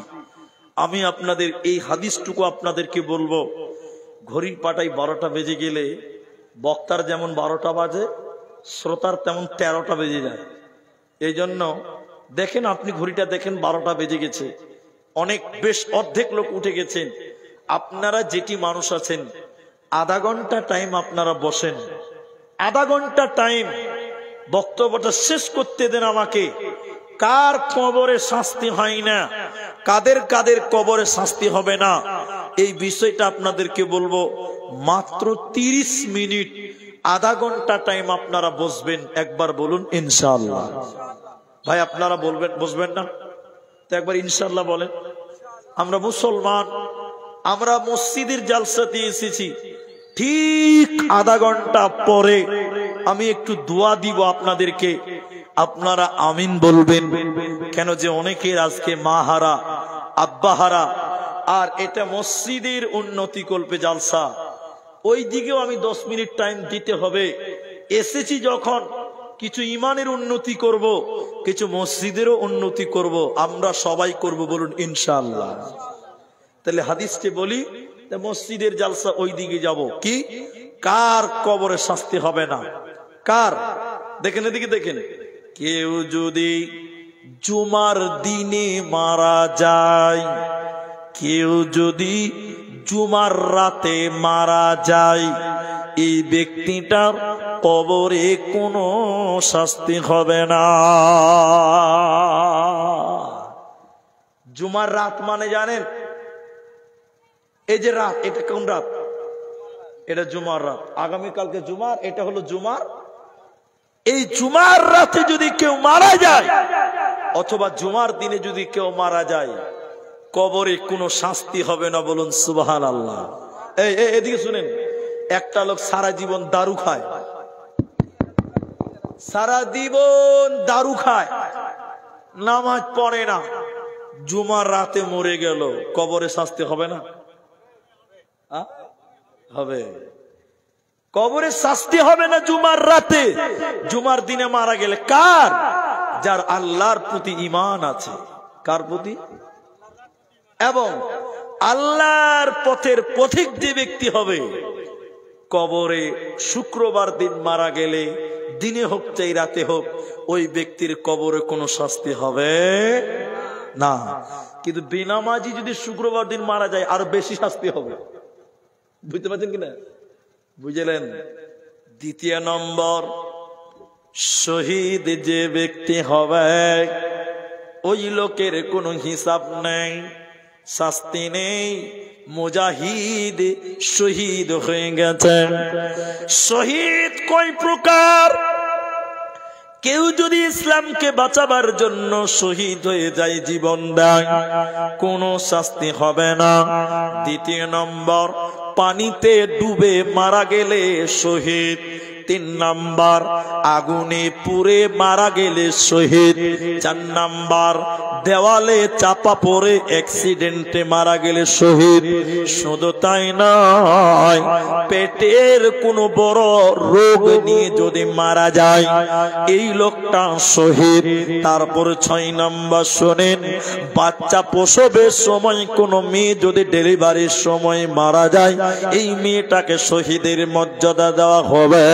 [SPEAKER 1] আমি আপনাদের এই হাদিসটুকু আপনাদেরকে বলবো। ঘড়ির পাটায় 12টা বেজে গেলে বক্তার যেমন 12টা বাজে, শ্রোতার তেমন 13টা বেজে যায়। এই জন্য দেখেন, আপনি ঘড়িটা দেখেন 12টা বেজে গেছে, অনেক বেশ অর্ধেক লোক উঠে গেছেন। আপনারা যেটি মানুষ আছেন আধা ঘন্টা টাইম আপনারা বসেন, আধা ঘন্টা টাইম বক্তব্যটা শেষ করতে দেন আমাকে। কার কবরে শাস্তি হয় না, কাদের কাদের কবরে শাস্তি হবে না, এই বিষয়টা আপনাদেরকে বলবো। মাত্র 30 মিনিট, আধা ঘন্টা টাইম আপনারা বসবেন। একবার বলুন ইনশাআল্লাহ। ভাই আপনারা বলবেন, বসবেন না তো একবার ইনশাআল্লাহ বলেন। আমরা মুসলমান, আমরা মসজিদের জালসাতে এসেছি, ঠিক আধা ঘন্টা পরে আমি একটু দোয়া দিব আপনাদেরকে, আপনারা আমিন বলবেন। কেন যে অনেকের আজকে মা হারা, আব্বা হারা, আর এটা মসজিদের উন্নতি কল্পে জালসা, ওই দিকেও আমি 10 মিনিট টাইম দিতে হবে। এসেছি যখন কিছু ইমানের উন্নতি করব, কিছু মসজিদেরও উন্নতি করব, আমরা সবাই করব, বলুন ইনশাআল্লাহ। তাহলে হাদিসটি বলি, মসজিদের জালসা ওই দিকে যাব। কি কার কবরে শাস্তি হবে না? কার? দেখেন এদিকে দেখেন, কেউ যদি জুমার দিনে মারা যায়, কেউ যদি জুমার রাতে মারা যায়, এই ব্যক্তিটার কবরে কোনো শাস্তি হবে না। জুমার রাত মানে জানেন, এই যে রাত, এটা কোন রাত? এটা জুমার রাত। আগামীকালকে জুমার, এটা হলো জুমার। এই জুমার রাতে যদি কেউ মারা যায়, অথবা জুমার দিনে যদি কেউ মারা যায়, কবরে কোনো শাস্তি হবে না। বলুন সুবহানাল্লাহ। এদিকে শুনেন, একটা লোক সারা জীবন দারু খায়, সারা জীবন দারু খায়, নামাজ পড়ে না, জুমার রাতে মরে গেল, কবরে শাস্তি হবে না? হবে। কবরে শাস্তি হবে না জুমার রাতে। জুমার দিনে মারা গেলে কার? যার আল্লাহর প্রতি ঈমান আছে। কার প্রতি? এবং আল্লাহর পথের পথিক যে ব্যক্তি হবে, কবরে শুক্রবার দিন মারা গেলে, দিনে হোক চাই রাতে হোক, ওই ব্যক্তির কবরে কোনো শাস্তি হবে না। কিন্তু বেনামাজি যদি শুক্রবার দিন মারা যায়, আরো বেশি শাস্তি হবে। বুঝতে পারছেন কিনা? বুঝলেন? দ্বিতীয় নম্বর, শহীদ যে ব্যক্তি হবে, ওই লোকের কোনো হিসাব নেই, শাস্তি নেই। মুজাহিদ শহীদ হয়ে গেছেন। শহীদ কয় প্রকার? কেউ যদি ইসলামকে বাঁচাবার জন্য শহীদ হয়ে যায়, জীবন দেয়, কোনো শাস্তি হবে না। দ্বিতীয় নম্বর, পানিতে ডুবে মারা গেলে শহীদ। 3 নাম্বার, আগুনে পুড়ে মারা গেলে শহীদ। 4 নাম্বার, দেওয়ালে চাপা পড়ে অ্যাক্সিডেন্টে মারা গেলে শহীদ। শুধু তাই নয়, পেটের কোনো বড় রোগ নিয়ে যদি মারা যায়, এই লোকটা শহীদ। তারপর 6 নাম্বার শোনেন, বাচ্চা প্রসবের সময় কোনো মেয়ে যদি ডেলিভারির সময় মারা যায়, এই মেয়েটাকে শহীদের মর্যাদা দেওয়া হবে।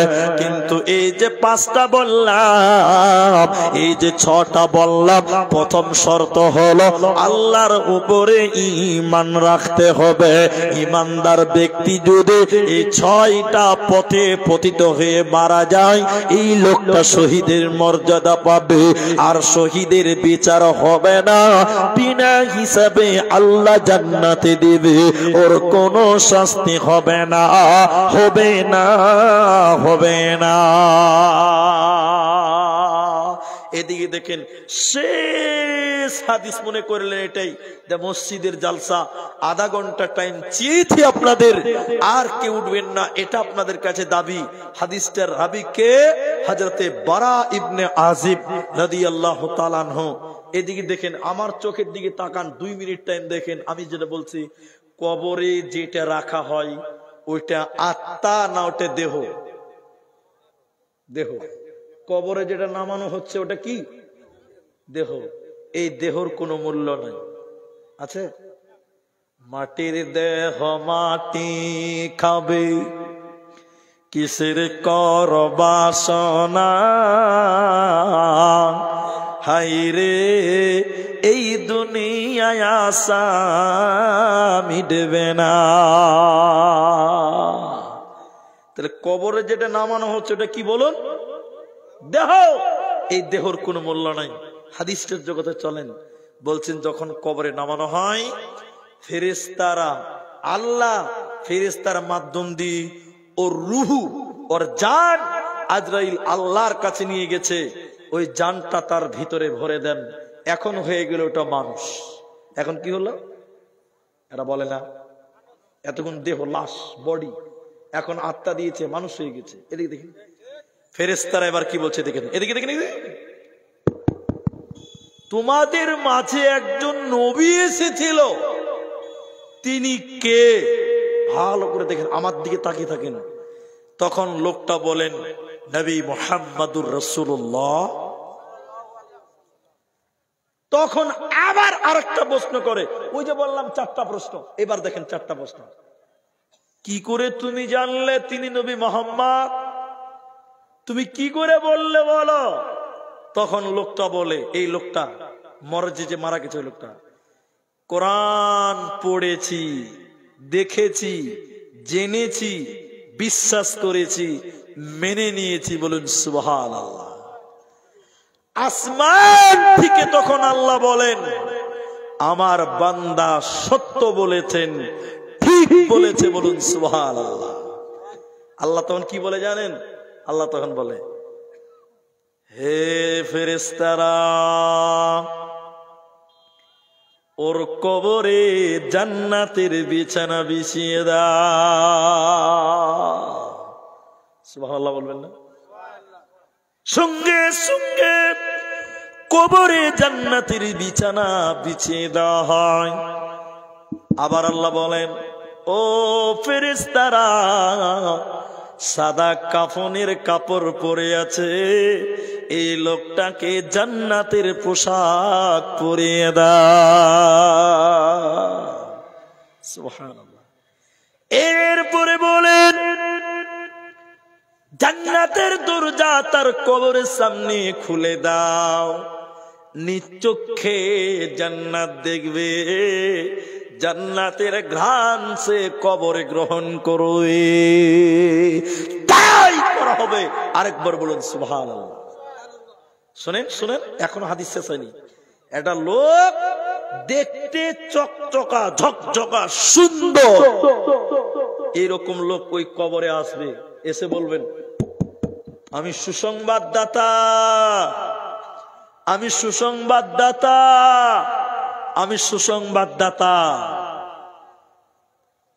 [SPEAKER 1] কিন্তু এই যে 5টা বললাম, এই যে 6টা বললাম, প্রথম শর্ত হলো আল্লাহর উপরে ঈমান রাখতে হবে। ঈমানদার ব্যক্তি যদি এই 6টা পথে পতিত হয়ে মারা যায়, এই লোকটা শহীদের মর্যাদা পাবে। আর শহীদের বিচার হবে না, বিনা হিসাবে আল্লাহ জান্নাতে দিবে, ওর কোনো শাস্তি হবে না, হবে না, হবে না। এদিকে দেখেন, শেষ হাদিস মনে করলেন এটাই, মসজিদের জালসা, আধা ঘন্টা টাইম চেয়েছি আপনাদের, আর কে উঠবেন না, এটা আপনাদের কাছে দাবি। হাদিসটার রাবি কে? হযরতে বারা ইবনে আযিব রাদিয়াল্লাহু তাআলা আনহু। এদিকে দেখেন, আমার চোখের দিকে তাকান, 2 মিনিট টাইম দেখেন। আমি যেটা বলছি, কবরে যেটা রাখা হয় ওইটা আত্মা না ওটা দেহ? দেহ। কবরে যেটা নামানো হচ্ছে ওটা কি? দেহ। এই দেহর কোনো মূল্য নাই, আছে? মাটির দেহ মাটি খাবে, কিসের কর বাসনা, হাইরে এই দুনিয়ায় আশা মিটবে না। তাহলে কবরে যেটা নামানো হচ্ছে ওটা কি বলুন? দেহ। এই দেহর কোনো মূল্য নাই। হাদিসের জগতে চলেন, বলছেন যখন কবরে নামানো হয়, ফেরেশতারা, আল্লাহ ফেরেশতার মাধ্যম দিয়ে ওর রুহু, ওর জান আজরাইল আল্লাহর কাছে নিয়ে গেছে, ওই জানটা তার ভিতরে ভরে দেন। এখন হয়ে গেল ওটা মানুষ। এখন কি হলো? এরা বলে না, এতক্ষণ দেহ লাশ বডি, এখন আত্মা দিয়েছে, মানুষ হয়ে গেছে। এদিকে দেখেন ফেরেশতারা এবার কি বলছে, দেখেন এদিকে দেখেন। তোমাদের মাঝে একজন নবী এসেছিল, তিনি কে? ভালো করে দেখেন, আমার দিকে তাকিয়ে থাকেন। তখন লোকটা বলেন, নবী মুহাম্মাদুর রাসূলুল্লাহ। তখন আবার আরেকটা প্রশ্ন করে, ওই যে বললাম 4টা প্রশ্ন, এবার দেখেন 4টা প্রশ্ন। কি করে তুমি জানলে তিনি নবী মুহাম্মদ? তুমি কি করে বললে বলো? তখন লোকটা বলে, এই লোকটা মরজে যে মারা গেছে, ওই লোকটা কোরআন পড়েছি, দেখেছি, জেনেছি, বিশ্বাস করেছি, মেনে নিয়েছি। বলুন সুবহানাল্লাহ। আসমান থেকে তখন আল্লাহ বলেন, আমার বান্দা সত্য বলেছেন, ঠিক বলেছে। বলুন সুবহানাল্লাহ। আল্লাহ তখন কি বলে জানেন? আল্লাহ তখন বলে, হে ফেরেশতারা, ওর কবরে জান্নাতের বিছানা বিছিয়ে দাও। সুবহানাল্লাহ বলবেন না? সঙ্গে সঙ্গে কবরে জান্নাতের বিছানা বিছিয়ে দেওয়া হয়। আবার আল্লাহ বলেন, ও ফেরেশতারা, সাদা কাফনের কাপড় পরে আছে, এই লোকটাকে জান্নাতের পোশাক পরিয়ে দাও। সুবহানাল্লাহ। এরপরে বলেন, জান্নাতের দরজা তার কবরের সামনে খুলে দাও, নিজ চক্ষে জান্নাত দেখবে, জান্নাতের ঘ্রাণ সে কবরে গ্রহণ করবে। তাই করা হবে। আরেকবার বলুন সুবহানাল্লাহ। শুনেন শুনেন, এখনো হাদিস শেষ হয়নি। একটা লোক দেখতে চকচকা ঝকঝকা সুন্দর, এরকম লোক ওই কবরে আসবে, এসে বলবেন, আমি সুসংবাদদাতা, আমি সুসংবাদদাতা, আমি সুসংবাদদাতা।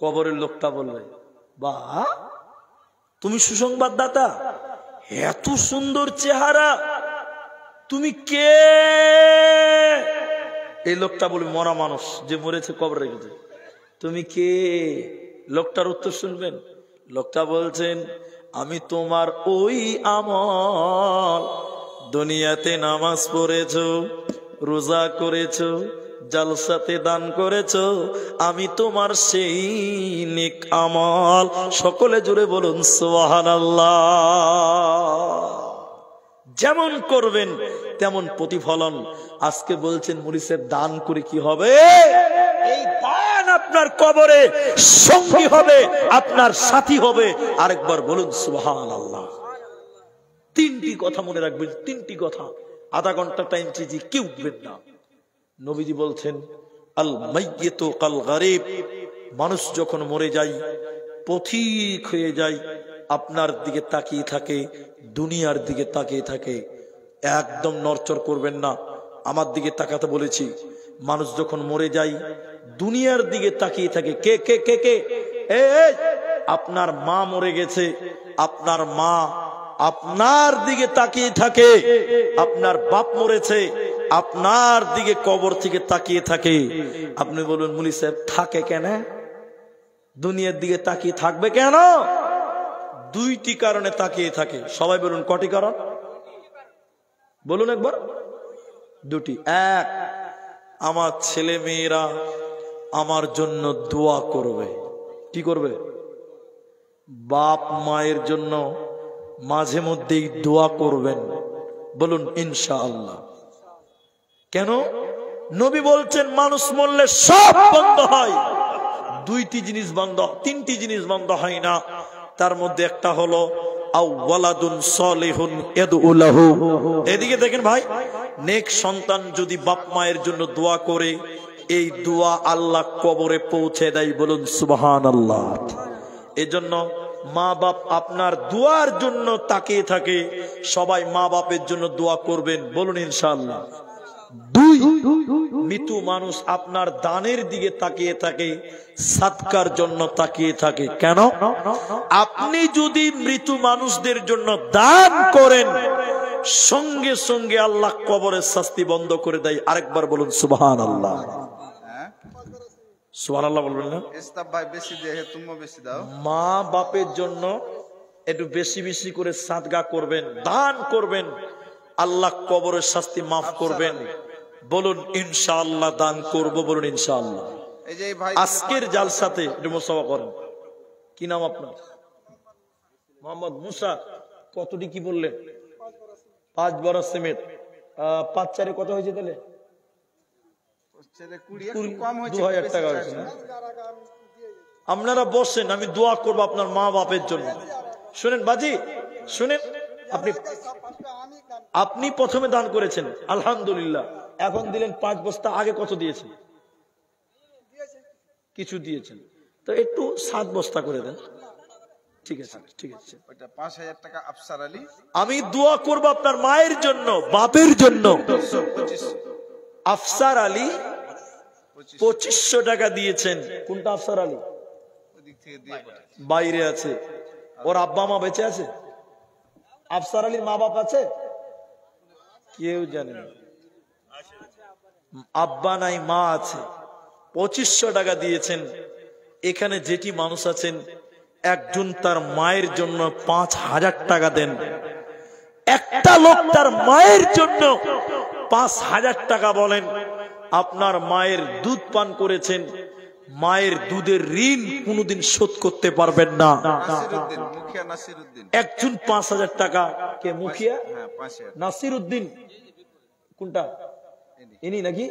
[SPEAKER 1] কবরের লোকটা বলবে, বাহ, তুমি সুসংবাদদাতা, এত সুন্দর চেহারা, তুমি কে? এই লোকটা বলবে, মরা মানুষ যে মরেছে কবরে রেখেছে। তুমি কে? লোকটার উত্তর শুনবেন। লোকটা বলছেন, আমি তোমার ওই আমল, দুনিয়াতে নামাজ পড়েছো, রোজা করেছো, জালসাতে দান করেছো, আমি তোমার সেই নেক আমল। সকলে জুড়ে বলুন সুবহানাল্লাহ। যেমন করবেন তেমন প্রতিফলন। আজকে বলছেন মুলি সাহেব, দান করে কি হবে? এই দান আপনার কবরে সঙ্গী হবে, আপনার সাথী হবে। আরেকবার বলুন সুবহানাল্লাহ। তিনটি কথা মনে রাখবেন, তিনটি কথা। আধা ঘন্টা টাইম চেয়েছি, কেউ উঠবেন না। নবীজি বলছেন, আল মাইয়িতু কাল গারিব, মানুষ যখন মরে যায়, পথিক হয়ে যায়, আপনার দিকে তাকিয়ে থাকে, দুনিয়ার দিকে তাকিয়ে থাকে। একদম নড়চড় করবেন না, আমার দিকে তাকাতে বলেছি। মানুষ যখন মরে যায়, দুনিয়ার দিকে তাকিয়ে থাকে। কে কে কে কে? এই আপনার মা মরে গেছে, আপনার মা আপনার দিকে তাকিয়ে থাকে। আপনার বাপ মরেছে, আপনার দিকে কবর থেকে তাকিয়ে থাকে। আপনি বলুন, মুলি সাহেব থাকে কেন? দুনিয়ার দিকে তাকিয়ে থাকবে কেন? দুইটি কারণে তাকিয়ে থাকে। সবাই বলুন, কটি কারণ? বলুন একবার। দুটি। এক, আমার ছেলে মেয়েরা আমার জন্য দোয়া করবে। কি করবে? বাপ মায়ের জন্য মাঝে মধ্যেই দোয়া করবেন। বলুন ইনশাআল্লাহ। কেন? নবী বলছেন, মানুষ মরলে সব বন্ধ হয়, দুইটি জিনিস বন্ধ, তিনটি জিনিস বন্ধ হয় না। তার মধ্যে একটা হলো আওয়ালাদুন সলিহুন ইয়াদউ লাহু। এদিকে দেখেন ভাই, নেক সন্তান যদি বাপ মায়ের জন্য দোয়া করে, এই দোয়া আল্লাহ কবরে পৌঁছে দেয়। বলুন সুবহানাল্লাহ। এজন্য মা বাপ আপনার দোয়ার জন্য তাকিয়ে থাকে। সবাই মা বাপের জন্য দোয়া করবেন। বলুন ইনশাআল্লাহ। দুই, মৃত মানুষ আপনার দানের দিকে তাকিয়ে থাকে, সাদকার জন্য তাকিয়ে থাকে। কেন? আপনি যদি মৃত মানুষদের জন্য দান করেন, সঙ্গে সঙ্গে আল্লাহ কবরের শাস্তি বন্ধ করে দেয়। আরেকবার বলুন সুবহানাল্লাহ। সুবহানাল্লাহ বলবেন না? মা বাপের জন্য একটু বেশি বেশি করে সাদকা করবেন, দান করবেন, আল্লাহ কবরের শাস্তি মাফ করবেন। বলুন ইনশাআল্লাহ দান করব। বলুন ইনশাআল্লাহ। আজকের জালসাতে একটু মুসাফা করেন। কি নাম আপনার? মোহাম্মদ মুসা। কতটি কি বললেন? 5 বড় সিমেন্ট। 5 4 কত হয়েছে তাহলে? 2000 টাকা হয়েছে না? আপনারা বসেন, আমি দোয়া করবো আপনার মা বাপের জন্য। শুনেন বাজি, শুনেন, আপনি প্রথমে দান করেছেন আলহামদুলিল্লাহ, এখন দিলেন 5 বস্তা, আগে কত দিয়েছেন? কিছু দিয়েছেন, তো একটু 7 বস্তা করে দেন। ঠিক আছে, ঠিক আছে।
[SPEAKER 2] 5000 টাকা আফসার আলী।
[SPEAKER 1] আমি দোয়া করব আপনার মায়ের জন্য, বাপের জন্য। আফসার আলী 2500 টাকা দিয়েছেন। কোনটা আফসার আলী? বাইরে আছে, ওর আব্বা মা বেঁচে আছে? আফসার আলীর মা বাপ আছে? কেউ জানে না। আব্বা নাই, মা আছে। 2500 টাকা দিয়েছেন। এখানে যেটি মানুষ আছেন, একজন তার মায়ের জন্য 5000 টাকা দেন। একটা লোক তার মায়ের জন্য 5000 টাকা বলেন। আপনার মায়ের দুধ পান করেছেন, মায়ের দুধের ঋণ কোনোদিন শোধ করতে পারবেন না। একজন 5000 টাকা, কে মুখিয়া? নাসির উদ্দিন। কোনটা? ইনি নাকি?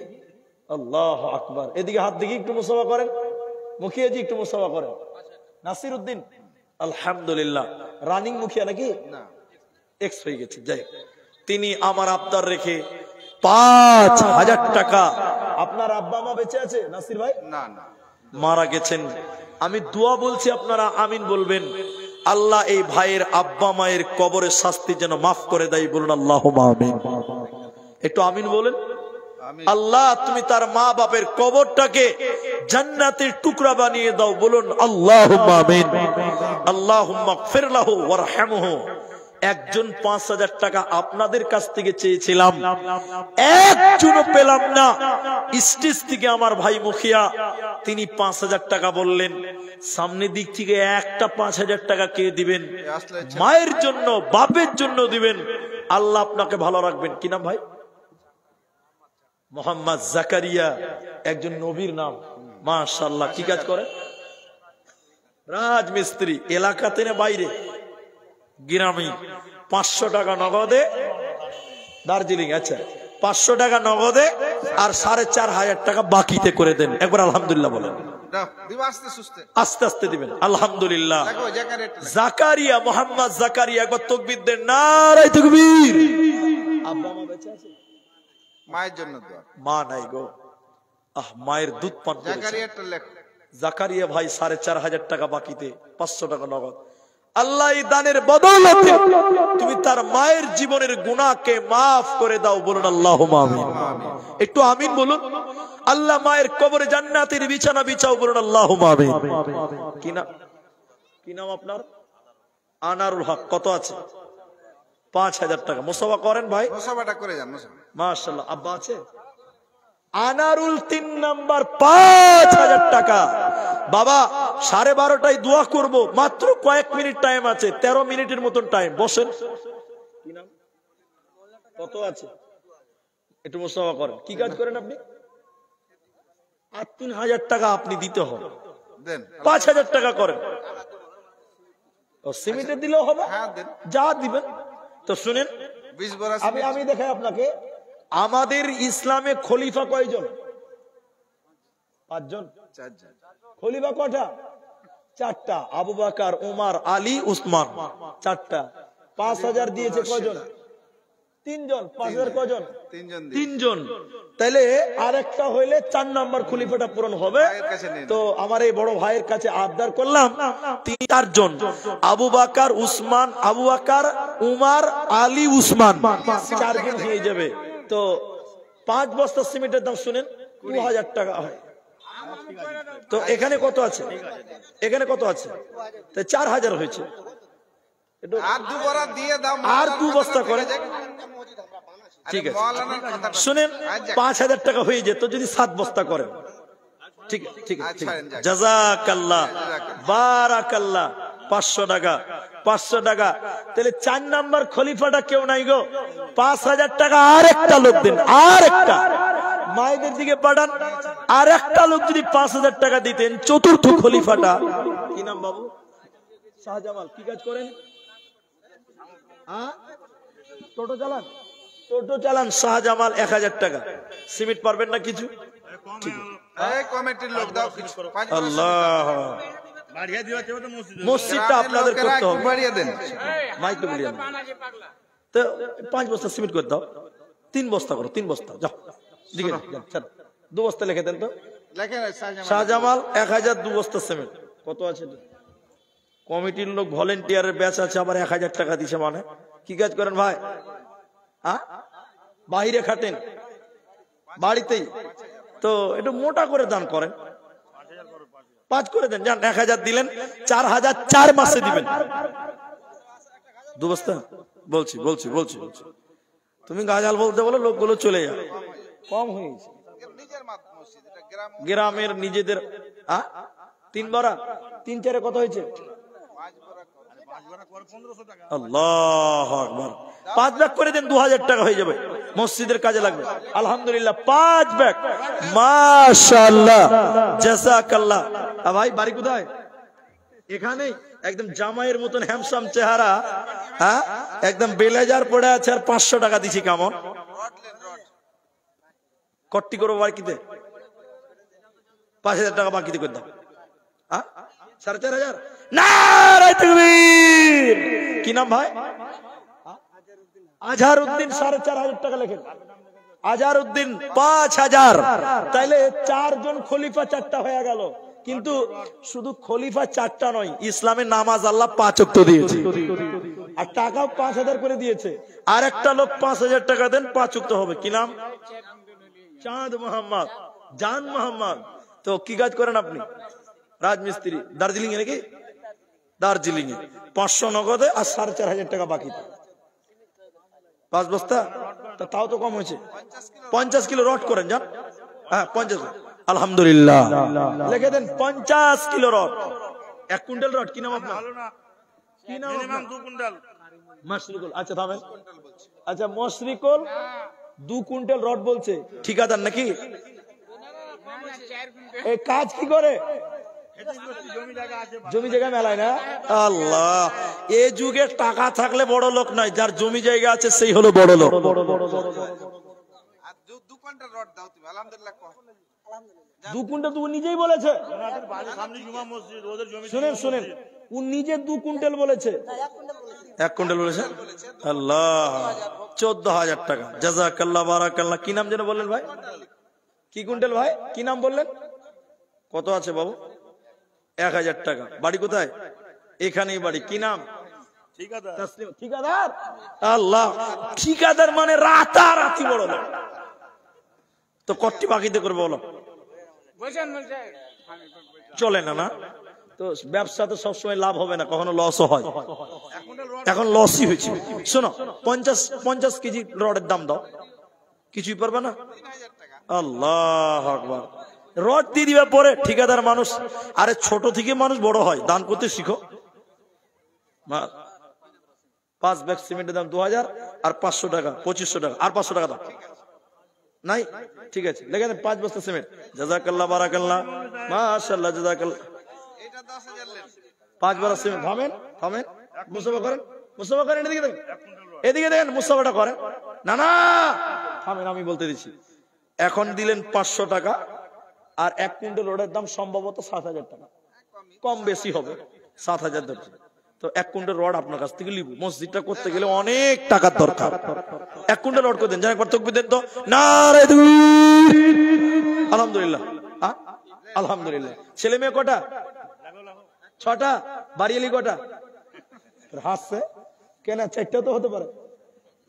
[SPEAKER 1] আল্লাহ আকবার। এদিকে হাত দিকে একটু মুসাফা করেন, মুখিয়াজি একটু মুসাফা করেন। নাসির উদ্দিন, আলহামদুলিল্লাহ। রানিং মুখিয়া নাকি? এক্স হয়ে গেছে। যাই, তিনি আমার আবদার রেখে 5000 টাকা। আপনার আব্বা মা বেঁচে আছে নাসির ভাই?
[SPEAKER 2] না না,
[SPEAKER 1] মারা গেছেন। আমি দোয়া বলছি, আপনারা আমিন বলবেন। আল্লাহ এই ভাইয়ের আব্বা মায়ের কবরের শাস্তি যেন মাফ করে দেয়, বলুন আল্লাহুম্মা আমিন। একটু আমিন বলেন। আল্লাহ তুমি তার মা বাপের কবরটাকে জান্নাতের টুকরা বানিয়ে দাও, বলুন আল্লাহুম্মা আমিন। আল্লাহুম্মা গফির লাহু ওয়ারহামহু। একজন 5000 টাকা আপনাদের কাছ থেকে চেয়েছিলাম, একজনও পেলাম না। স্টেজ থেকে আমার ভাই মুখিয়া, তিনি 5000 টাকা বললেন। সামনের দিক থেকে একটা 5000 টাকা কে দিবেন? মায়ের জন্য, বাপের জন্য দিবেন। আল্লাহ আপনাকে ভালো রাখবেন। কি নাম ভাই? মোহাম্মদ জাকারিয়া, একজন নবীর নাম। মাশাআল্লাহ। কি কাজ করে? রাজমিস্ত্রি। এলাকাতে না বাইরে? গ্রামে। 500 টাকা নগদে, দার্জিলিং। আচ্ছা, 500 টাকা নগদে আর 4500 টাকা বাকিতে করে দেন। একবার আলহামদুলিল্লাহ বলেন। আস্তে আস্তে দিবেন। আলহামদুলিল্লাহ। জাকারিয়া, মোহাম্মদ জাকারিয়া, একবার তাকবীর দেন। নারে তাকবীর। আব্বা মা বেঁচে আছে?
[SPEAKER 2] মায়ের জন্য দোয়া।
[SPEAKER 1] মা নাই গো। মায়ের দুধ পান করেছে। জাকারিয়া ভাই 4500 টাকা বাকিতে, 500 টাকা নগদ। আল্লাহ এই দানের বদৌলতে তুমি তার মায়ের জীবনের গুনাহকে মাফ করে দাও, বলুন আল্লাহুম্মা আমিন। একটু আমিন বলুন। আল্লাহ মায়ের কবরে জান্নাতের বিছানা বিছাও, বলুন আল্লাহুম্মা আমিন। কি নাম আপনার? আনারুল হক। কত আছে? 5000 টাকা। মুসাফা করেন ভাই,
[SPEAKER 2] মুসাফাটা করে যান।
[SPEAKER 1] মাশাআল্লাহ। আব্বা আছে? আনারুল 3 নাম্বার 5000 টাকা। বাবা 12:30টায় দোয়া করব, মাত্র কয়েক মিনিট টাইম আছে, 13 মিনিটের মতন টাইম। বসেন। কি নাম? কত আছে? একটু মুসাফা করেন। কি কাজ করেন আপনি? 3000 টাকা আপনি দিতে হবে। দেন। 5000 টাকা করেন। ও সিমেন্টে দিলেও হবে?
[SPEAKER 2] হ্যাঁ দেন,
[SPEAKER 1] যা দিবেন। তো শুনেন, আমি দেখাই আপনাকে। আমাদের ইসলামে খলিফা কয়জন? 5 জন।
[SPEAKER 2] 4 জন।
[SPEAKER 1] খলিফা কয়টা? 4টা। আবু বকর, ওমর, আলী, উসমান। 4টা। 5000 দিয়েছে কয়জন? 3 জন। 5000 কয়জন? 3 জন। তাহলে আরেকটা হইলে 4 নাম্বার খলিফাটা পূরণ হবে। তো আমার এই বড় ভাইয়ের কাছে আবদার করলাম, 4 জন। আবু বকর, উসমান, আবু বকর, উমর, আলী, উসমান, 4 জন হয়ে যাবে। তো 5 বস্তা সিমেন্টের দাম শুনেন 2000 টাকা হয়। তো এখানে কত আছে? এখানে কত আছে? 4000 হয়েছে। আর 2 বস্তা করে। ঠিক আছে, শুনেন 5000 টাকা হয়ে যেত যদি 7 বস্তা করেন। ঠিক ঠিক ঠিক। জাযাকাল্লাহ, বারাকাল্লাহ। 500 টাকা, 500 টাকা। তাহলে 4 নাম্বার খলিফাটা কেউ নাই গো। 5000 টাকা আরেকটা লোক দেন, আরেকটা। মায়েদের দিকে পাঠান। আর একটা লোক যদি 5000 টাকা দিতেন, চতুর্থ খলিফাটা। কি নাম বাবু? শাহজামাল। কি কাজ করেন? টোটো চালান। টোটো চালান। শাহজামাল 1000 টাকা। সিমেন্ট পারবেন না কিছু?
[SPEAKER 2] এই কমিটির লোক দাও কিছু 5 বছর
[SPEAKER 1] আল্লাহ, মসজিদটা আপনাদের করতে হবে।
[SPEAKER 2] বাড়িয়ে দেন
[SPEAKER 1] মাইক তো বলিয়ে তো 5 বস্তা সিমেন্ট করে দাও, 3 বস্তা করো, 3 বস্তা যাও দিকে 2 বস্তা লিখে দেন তো।
[SPEAKER 2] লেখেন
[SPEAKER 1] শাহজামাল 1000 2 বস্তা সিমেন্ট কত আছে? কমিটির লোক ভলেন্টিয়ারের ব্যাচ আছে, আবার 1000 টাকা দিছে, মানে কি কাজ করেন ভাই? বাহিরে খাটেন, বাড়িতেই তো একটু মোটা করে দান করেন, 5 করে দেন, যান 1000 দিলেন, 4000 4 মাসে দিবেন। 2 বস্তা বলছি বলছি বলছি বলছি তুমি গাজাল বলতে বলো, লোকগুলো চলে যায়, কম হয়েছে।
[SPEAKER 2] নিজের মসজিদ, এটা গ্রাম
[SPEAKER 1] গ্রামের নিজেদের 3 বড়া 3 4 কত হয়েছে?
[SPEAKER 2] 5 টাকা।
[SPEAKER 1] আল্লাহু আকবার। 5 ব্যাগ করে দেন, 2000 টাকা হয়ে যাবে, মসজিদের কাজে লাগবে। আলহামদুলিল্লাহ 5 ব্যাগ, মাশাআল্লাহ, জাযাকাল্লাহ। ভাই বাড়ি কোথায়? এখানেই, একদম জামাইয়ের মতন হ্যান্ডসাম চেহারা, একদম ব্লেজার পড়ে আছে, আর 500 টাকা দিছি। কেমন কট্টি করবো বাকিতে? 5000 টাকা বাকিতে করে দাও। 4500। নারায়ে তাকবীর। কি নাম ভাই? আজহারউদ্দিন। 4500 টাকা লেখেন। আজহারউদ্দিন 5000। তাইলে 4 জন খলিফা 4টা হয়ে গেল। কিন্তু শুধু খলিফা 4টা নয়, ইসলামের নামাজ আল্লাহ 5 ওয়াক্ত দিয়েছে, আর টাকাও 5000 করে দিয়েছে। আর একটা লোক 5000 টাকা দেন, 5 ওয়াক্ত হবে। কি নাম? চাঁদ মোহাম্মদ, জান মোহাম্মদ। তো কি কাজ করেন আপনি? রাজমিস্ত্রি। দার্জিলিং এ নাকি? দার্জিলিং এ 500 নগদে, আর 4500 টাকা বাকি। 5 বস্তা, তাও তো কম হয়েছে। 50 কিলো রড করেন, যান। 50। আলহামদুলিল্লাহ, লিখে দেন 50 কিলো রড, 1 কুইন্টাল রড। কি নাম আপনার? কি নাম? 2 কুইন্টাল। মশরিকুল। আচ্ছা থামেন। আচ্ছা মশরিকুল 2 কুইন্টাল রড বলছে, ঠিকাদার নাকি? এই কাজ কি করে? জমি জায়গা মেলায় না? আল্লাহ, এ যুগে টাকা থাকলে বড় লোক নয়, যার জমি জায়গা আছে সেই হলো বড় লোক।
[SPEAKER 2] আর 2 কুইন্টাল রড দাও তুমি, আলহামদুলিল্লাহ।
[SPEAKER 1] 2 কুইন্টাল তো নিজেই বলেছে। শুনেন শুনেন, ও নিজে 2 কুইন্টাল বলেছে। 1 কুইন্টাল বলেছে। আল্লাহ, 14000 টাকা। জাযাকাল্লাহ, বারাকাল্লাহ। কি নাম যেন বললেন ভাই? কি কুইন্টাল ভাই? কি নাম বললেন? কত আছে বাবু? 1000 টাকা। বাড়ি কোথায়? এখানেই বাড়ি। কি নাম? ঠিকাদার। আল্লাহ, ঠিকাদার মানে রাতারাতি বড় লোক। তো কতটি বাকিতে করবে বলো? চলে না, না তো ব্যবসাতে সবসময় লাভ হবে না, কখনো লসও হয়। এখন লসই হয়েছে। শোনো, 50 কেজি রডের দাম দাও, কিছুই পারবে না। আল্লাহু আকবার। রড দিয়ে দিবে পরে, ঠিকাদার মানুষ। আরে ছোট থেকে মানুষ বড় হয়, দান করতে শিখো। 5 ব্যাগ সিমেন্টের দাম 2000, আর 500 টাকা 2500 টাকা, আর 500 টাকা দাও। নাই, ঠিক আছে, লেখেন 5 বস্তা সিমেন্ট। জাযাকাল্লাহ, বারাকাল্লাহ, মাশাআল্লাহ, জাযাকাল্লাহ।
[SPEAKER 2] এটা 10000 লেন।
[SPEAKER 1] 5 বস্তা সিমেন্ট। থামেন থামেন, মুসাফা করেন, মুসাফা করেন। এদিকে দেখেন, এদিকে দেখেন, মুসাফাটা করেন। না না থামেন, আমি বলতে দিচ্ছি। এখন দিলেন 500 টাকা, আর 1 কুইন্টাল রোডের দাম সম্ভবত 7000 টাকা, কম বেশি হবে, 7000 ধরছে। তো 1 কুইন্টাল রড আপনার কাছ থেকে নিব। মসজিদটা করতে গেলে অনেক টাকার দরকার। 1 কুইন্টাল রড করে দেন। যান একবার তাকবীর দেন তো। নারায়ে তাকবীর। আলহামদুলিল্লাহ। আলহামদুলিল্লাহ। ছেলে মেয়ে কটা? 6টা। বাড়িয়ালি কটা? হাসছে কেন? 4টা তো হতে পারে।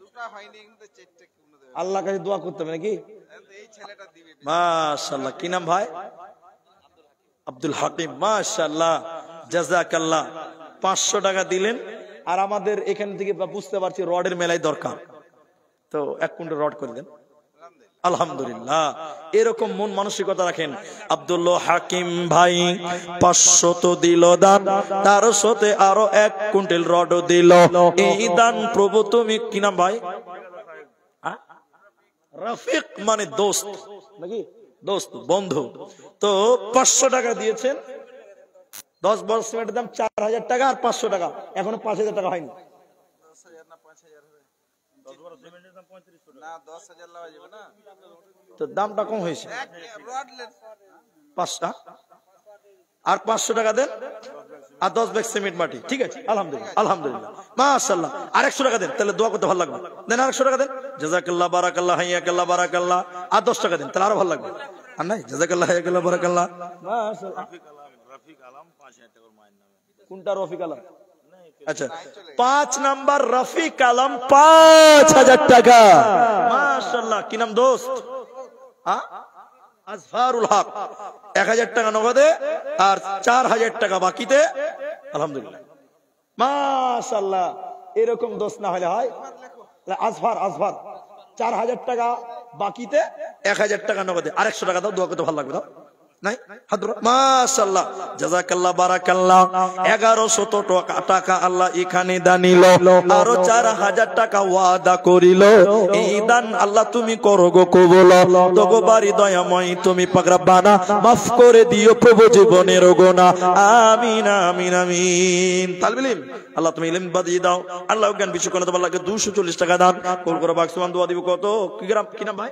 [SPEAKER 2] 2টা হয়নি, কিন্তু 4টা কি মনে দেবে?
[SPEAKER 1] আল্লাহর কাছে দোয়া করতে হবে নাকি?
[SPEAKER 2] এই ছেলেটা দিবে।
[SPEAKER 1] মাশাআল্লাহ। কি নাম ভাই? আব্দুল হাকিম। মাশাআল্লাহ, জাযাকাল্লাহ। 500 টাকা দিলেন। আর আমাদের এখান থেকে বুঝতে পারছি রডের মেলায় দরকার, তো 1 কুইন্টাল রড করে দেন। আলহামদুলিল্লাহ। এরকম মন মানসিকতা রাখেন। আব্দুল্লাহ হাকিম ভাই 500 তো দিল দান, তার সাথে আরো 1 কুইন্টাল রডও দিল। এই দান প্রভু তুমি, কি নাম ভাই? রফিক মানে দোস্ত নাকি? দোস্ত, বন্ধু। তো 500 টাকা দিয়েছেন। 10 বস্তা সিমেন্টের দাম 4000 টাকা, আর 500 টাকা। এখনো 5000 টাকা হয়নি।
[SPEAKER 2] না 10,000 লাগা যাবে না
[SPEAKER 1] তো দামটা কম হয়েছে
[SPEAKER 2] এক রড লেন
[SPEAKER 1] 5টা আর 500 টাকা দেন আর 10 ব্যাগ সিমেন্ট মাটি ঠিক আছে আলহামদুলিল্লাহ আলহামদুলিল্লাহ মাশাআল্লাহ আর 100 টাকা দেন তাহলে দোয়া করতে ভালো লাগবে দেন আর 100 টাকা দেন জাযাকাল্লাহ বারাকাল্লাহ হাইয়াকাল্লাহ বারাকাল্লাহ আর 10 টাকা দেন তাহলে আরো ভালো লাগবে আর নাই জাযাকাল্লাহ হাইয়াকাল্লাহ বারাকাল্লাহ মাশাআল্লাহ
[SPEAKER 3] রফিক আলম 5000 টাকার মাইন নামে
[SPEAKER 1] কোনটা রফিক আলম আচ্ছা 5 নাম্বার রফিক আলম 5000 টাকা মাশাআল্লাহ কি নাম দোস্ত হ্যাঁ আজহারুল হক 1000 টাকা নগদে আর 4000 টাকা বাকিতে আলহামদুলিল্লাহ মাশাআল্লাহ এরকম দোষ না হলে হয় আজহার 4000 টাকা বাকিতে 1000 টাকা নগদে আর 100 টাকা দাও দোয়া করতে ভালো লাগবে দাও নাই হাত ধরো মাশাআল্লাহ জাযাকাল্লাহ বারাকাল্লাহ 1100 টাকা আল্লাহ এখানে দানিল আরো 4000 টাকা ওয়াদা করিল এই দান আল্লাহ তুমি করো গো কবুল দগো বাড়ি দয়াময় তুমি পাক রব্বানা maaf করে দিও প্রভু জীবনের গুনাহ আমিন আমিন আমিন তালবিল আল্লাহ তুমি ইলম বাদিয়ে দাও আল্লাহ জ্ঞান বিশেষ করে তোমার লাগে 240 টাকা দান কোল করে বাক্সমান দোয়া দিব কত কি নাম ভাই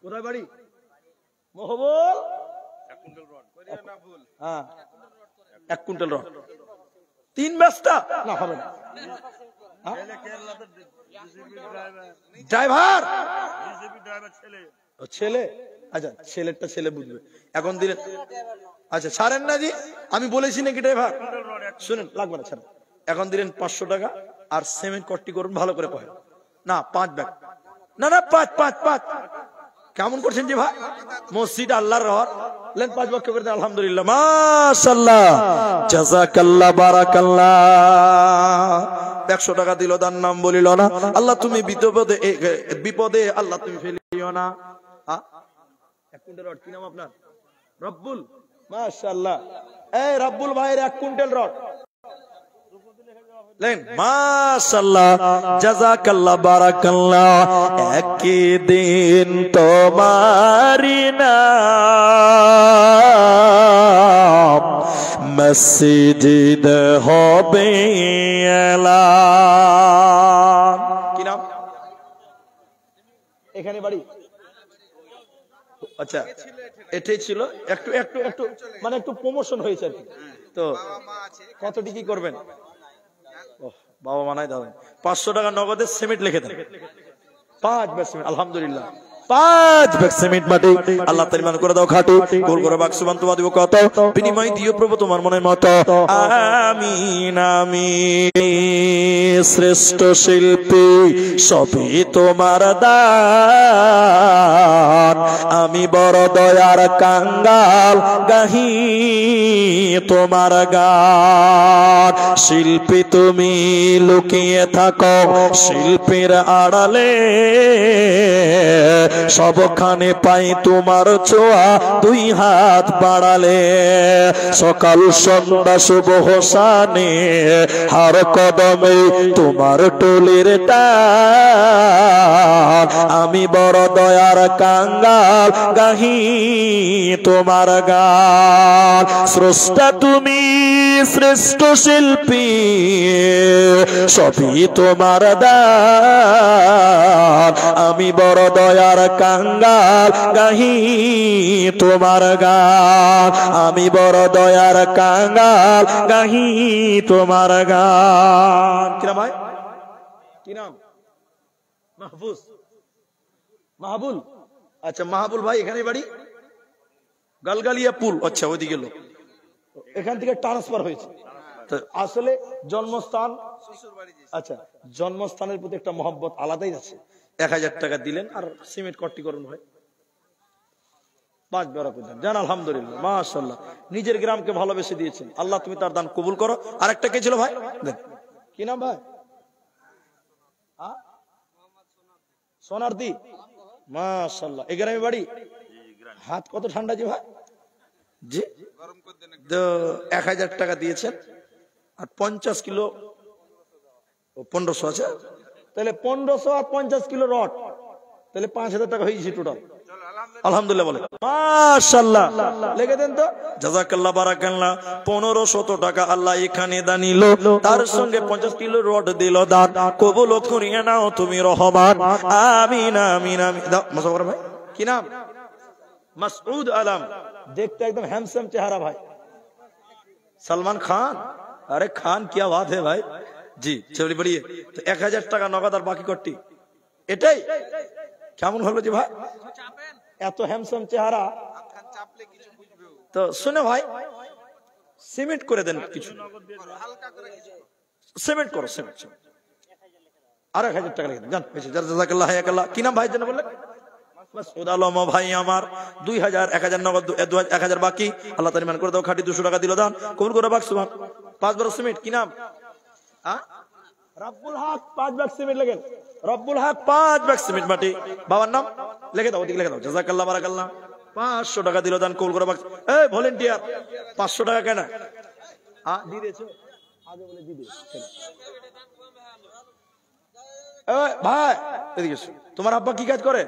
[SPEAKER 1] কোথায় বাড়ি মহবুল হ্যাঁ 1 কুইন্টাল রড 3 বস্তা না হবে না ড্রাইভার ছেলে আচ্ছা ছেলেটা ছেলে বুঝবে এখন দিলেন আচ্ছা ছাড়েন না জি আমি বলেছি নাকি ড্রাইভার শুনেন লাগবে না ছাড়েন এখন দিলেন 500 টাকা আর সিমেন্ট কট্টি করুন ভালো করে কয় না 5 ব্যাগ না 5 কেমন করছেন জি ভাই মসজিদ আল্লাহর রহমত লেন 5 বাক্য করে দেন আলহামদুলিল্লাহ মাশাআল্লাহ জাযাকাল্লাহ বারাকাল্লাহ 100 টাকা দিল তার নাম বলিল না আল্লাহ তুমি বিপদে আল্লাহ তুমি ফেলিও না 1 কুইন্টাল রড কি নাম আপনার রব্বুল মাশাআল্লাহ এই রব্বুল ভাইয়ের 1 কুইন্টাল রড লেন মাশাআল্লাহ জাযাকাল্লাহ বারাকাল্লাহ একদিন তোমারি নাম মসজিদ হবে এলান কি নাম এখানে বাড়ি আচ্ছা এটাই ছিল একটু মানে একটু প্রমোশন হয়েছে আর কি তো কতটি কি করবেন বাবা মানাই দাও 500 টাকা নগদে সিমেন্ট লিখে দেন 5 ব্যাগ সিমেন্ট আলহামদুলিল্লাহ 5 ব্যাগ সিমেন্ট মাটি আল্লাহ তাআলা মান করে দাও খাটু গোল করে বাক্স বান তোমা দিব কত বিনিময় দিও প্রভু তোমার মনের মতো আমিন আমিন শ্রেষ্ঠ শিল্পী সবই তোমার দান আমি বড় দয়ার কাঙ্গাল গাহি তোমার গান শিল্পী তুমি লুকিয়ে থাকো শিল্পীর আড়ালে সবখানে পাই তোমার ছোঁয়া 2 হাত বাড়ালে সকাল সন্ধ্যা শুভ হোসানে হার কদমে তোমার টলির টান আমি বড় দয়ার কাঙ্গাল গাহি তোমার গান স্রষ্টা তুমি শ্রেষ্ঠ শিল্পী সবই তোমার দান আমি বড় দয়ার কাঙ্গাল গাহি তোমার গান আমি বড় দয়ার কাঙ্গাল গাহি তোমার গান কি নাম ভাই কি নাম মাহফুজ মাহবুল আচ্ছা মাহবুল ভাই এখানে বাড়ি গালগালিয়া পুল আচ্ছা ওইদিকে লোক এখান থেকে ট্রান্সফার হয়েছে আসলে জন্মস্থান আচ্ছা জন্মস্থানের প্রতি একটা মহব্বত আলাদাই আছে 1000 টাকা দিলেন আর সিমেন্ট কট্টি করুন ভাই 5 বেড়া করলেন জান আলহামদুলিল্লাহ মাশাআল্লাহ নিজের গ্রামকে ভালোবেসে দিয়েছেন আল্লাহ তুমি তার দান কবুল করো আর একটা কে ছিল ভাই কি নাম ভাই সোনারদি মাশাআল্লাহ এই গ্রামে বাড়ি হাত কত ঠান্ডা জি ভাই জি 1000 টাকা দিয়েছেন আর 50 কিলো 1500 আছে তাহলে 1500 আর 50 কিলো রড তাহলে 5000 টাকা হয়েছে টোটাল আলহামদুলিল্লাহ বলে মাশাআল্লাহ লেগে দেন তো জাযাকাল্লাহ বারাকাল্লাহ 1500 টাকা আল্লাহ এখানে দানিল তার সঙ্গে 50 কিলো রড দিল দান কবুল করিয়ে নাও তুমি রহমান আমিন আমিন আমিন দাও মুসাফর ভাই কি নাম মাসউদ আলম দেখতে একদম হ্যান্ডসাম চেহারা ভাই सलमान खान अरे खान क्या बात है भाई जी चलिए बढ़िए तो 1000 টাকা নগদ আর বাকি কটি এটাই কেমন হলো জি ভাই এত হ্যান্ডসাম চেহারা তো শুনে ভাই সিমেন্ট করে দেন কিছু সিমেন্ট করো সিমেন্ট আর 1000 টাকা লিখে দেন জান বেশি জাযাকাল্লাহ হায়াকাল্লাহ কি নাম ভাই জান বললেন মাসউদ আলম ভাই আমার 2000 1000 নগদ 1000 বাকি আল্লাহ তাআলা মান করে দাও খাঁটি 200 টাকা দিল দান কবুল করে বাক সুবহান 5 বার সিমেন্ট কি নাম রব্বুল হক 5 বাক সিমেন্ট লাগেন রব্বুল হক 5 বাক সিমেন্ট মাটি বাবার নাম লিখে দাও ওদিকে লিখে দাও জাযাকাল্লাহ বারাকাল্লাহ 500 টাকা দিল দান কবুল করে বাক এই ভলান্টিয়ার 500 টাকা কেন দি দিয়েছো আগে বলে দি দে এই ভাই এদিকে তোমার আব্বা কি কাজ করে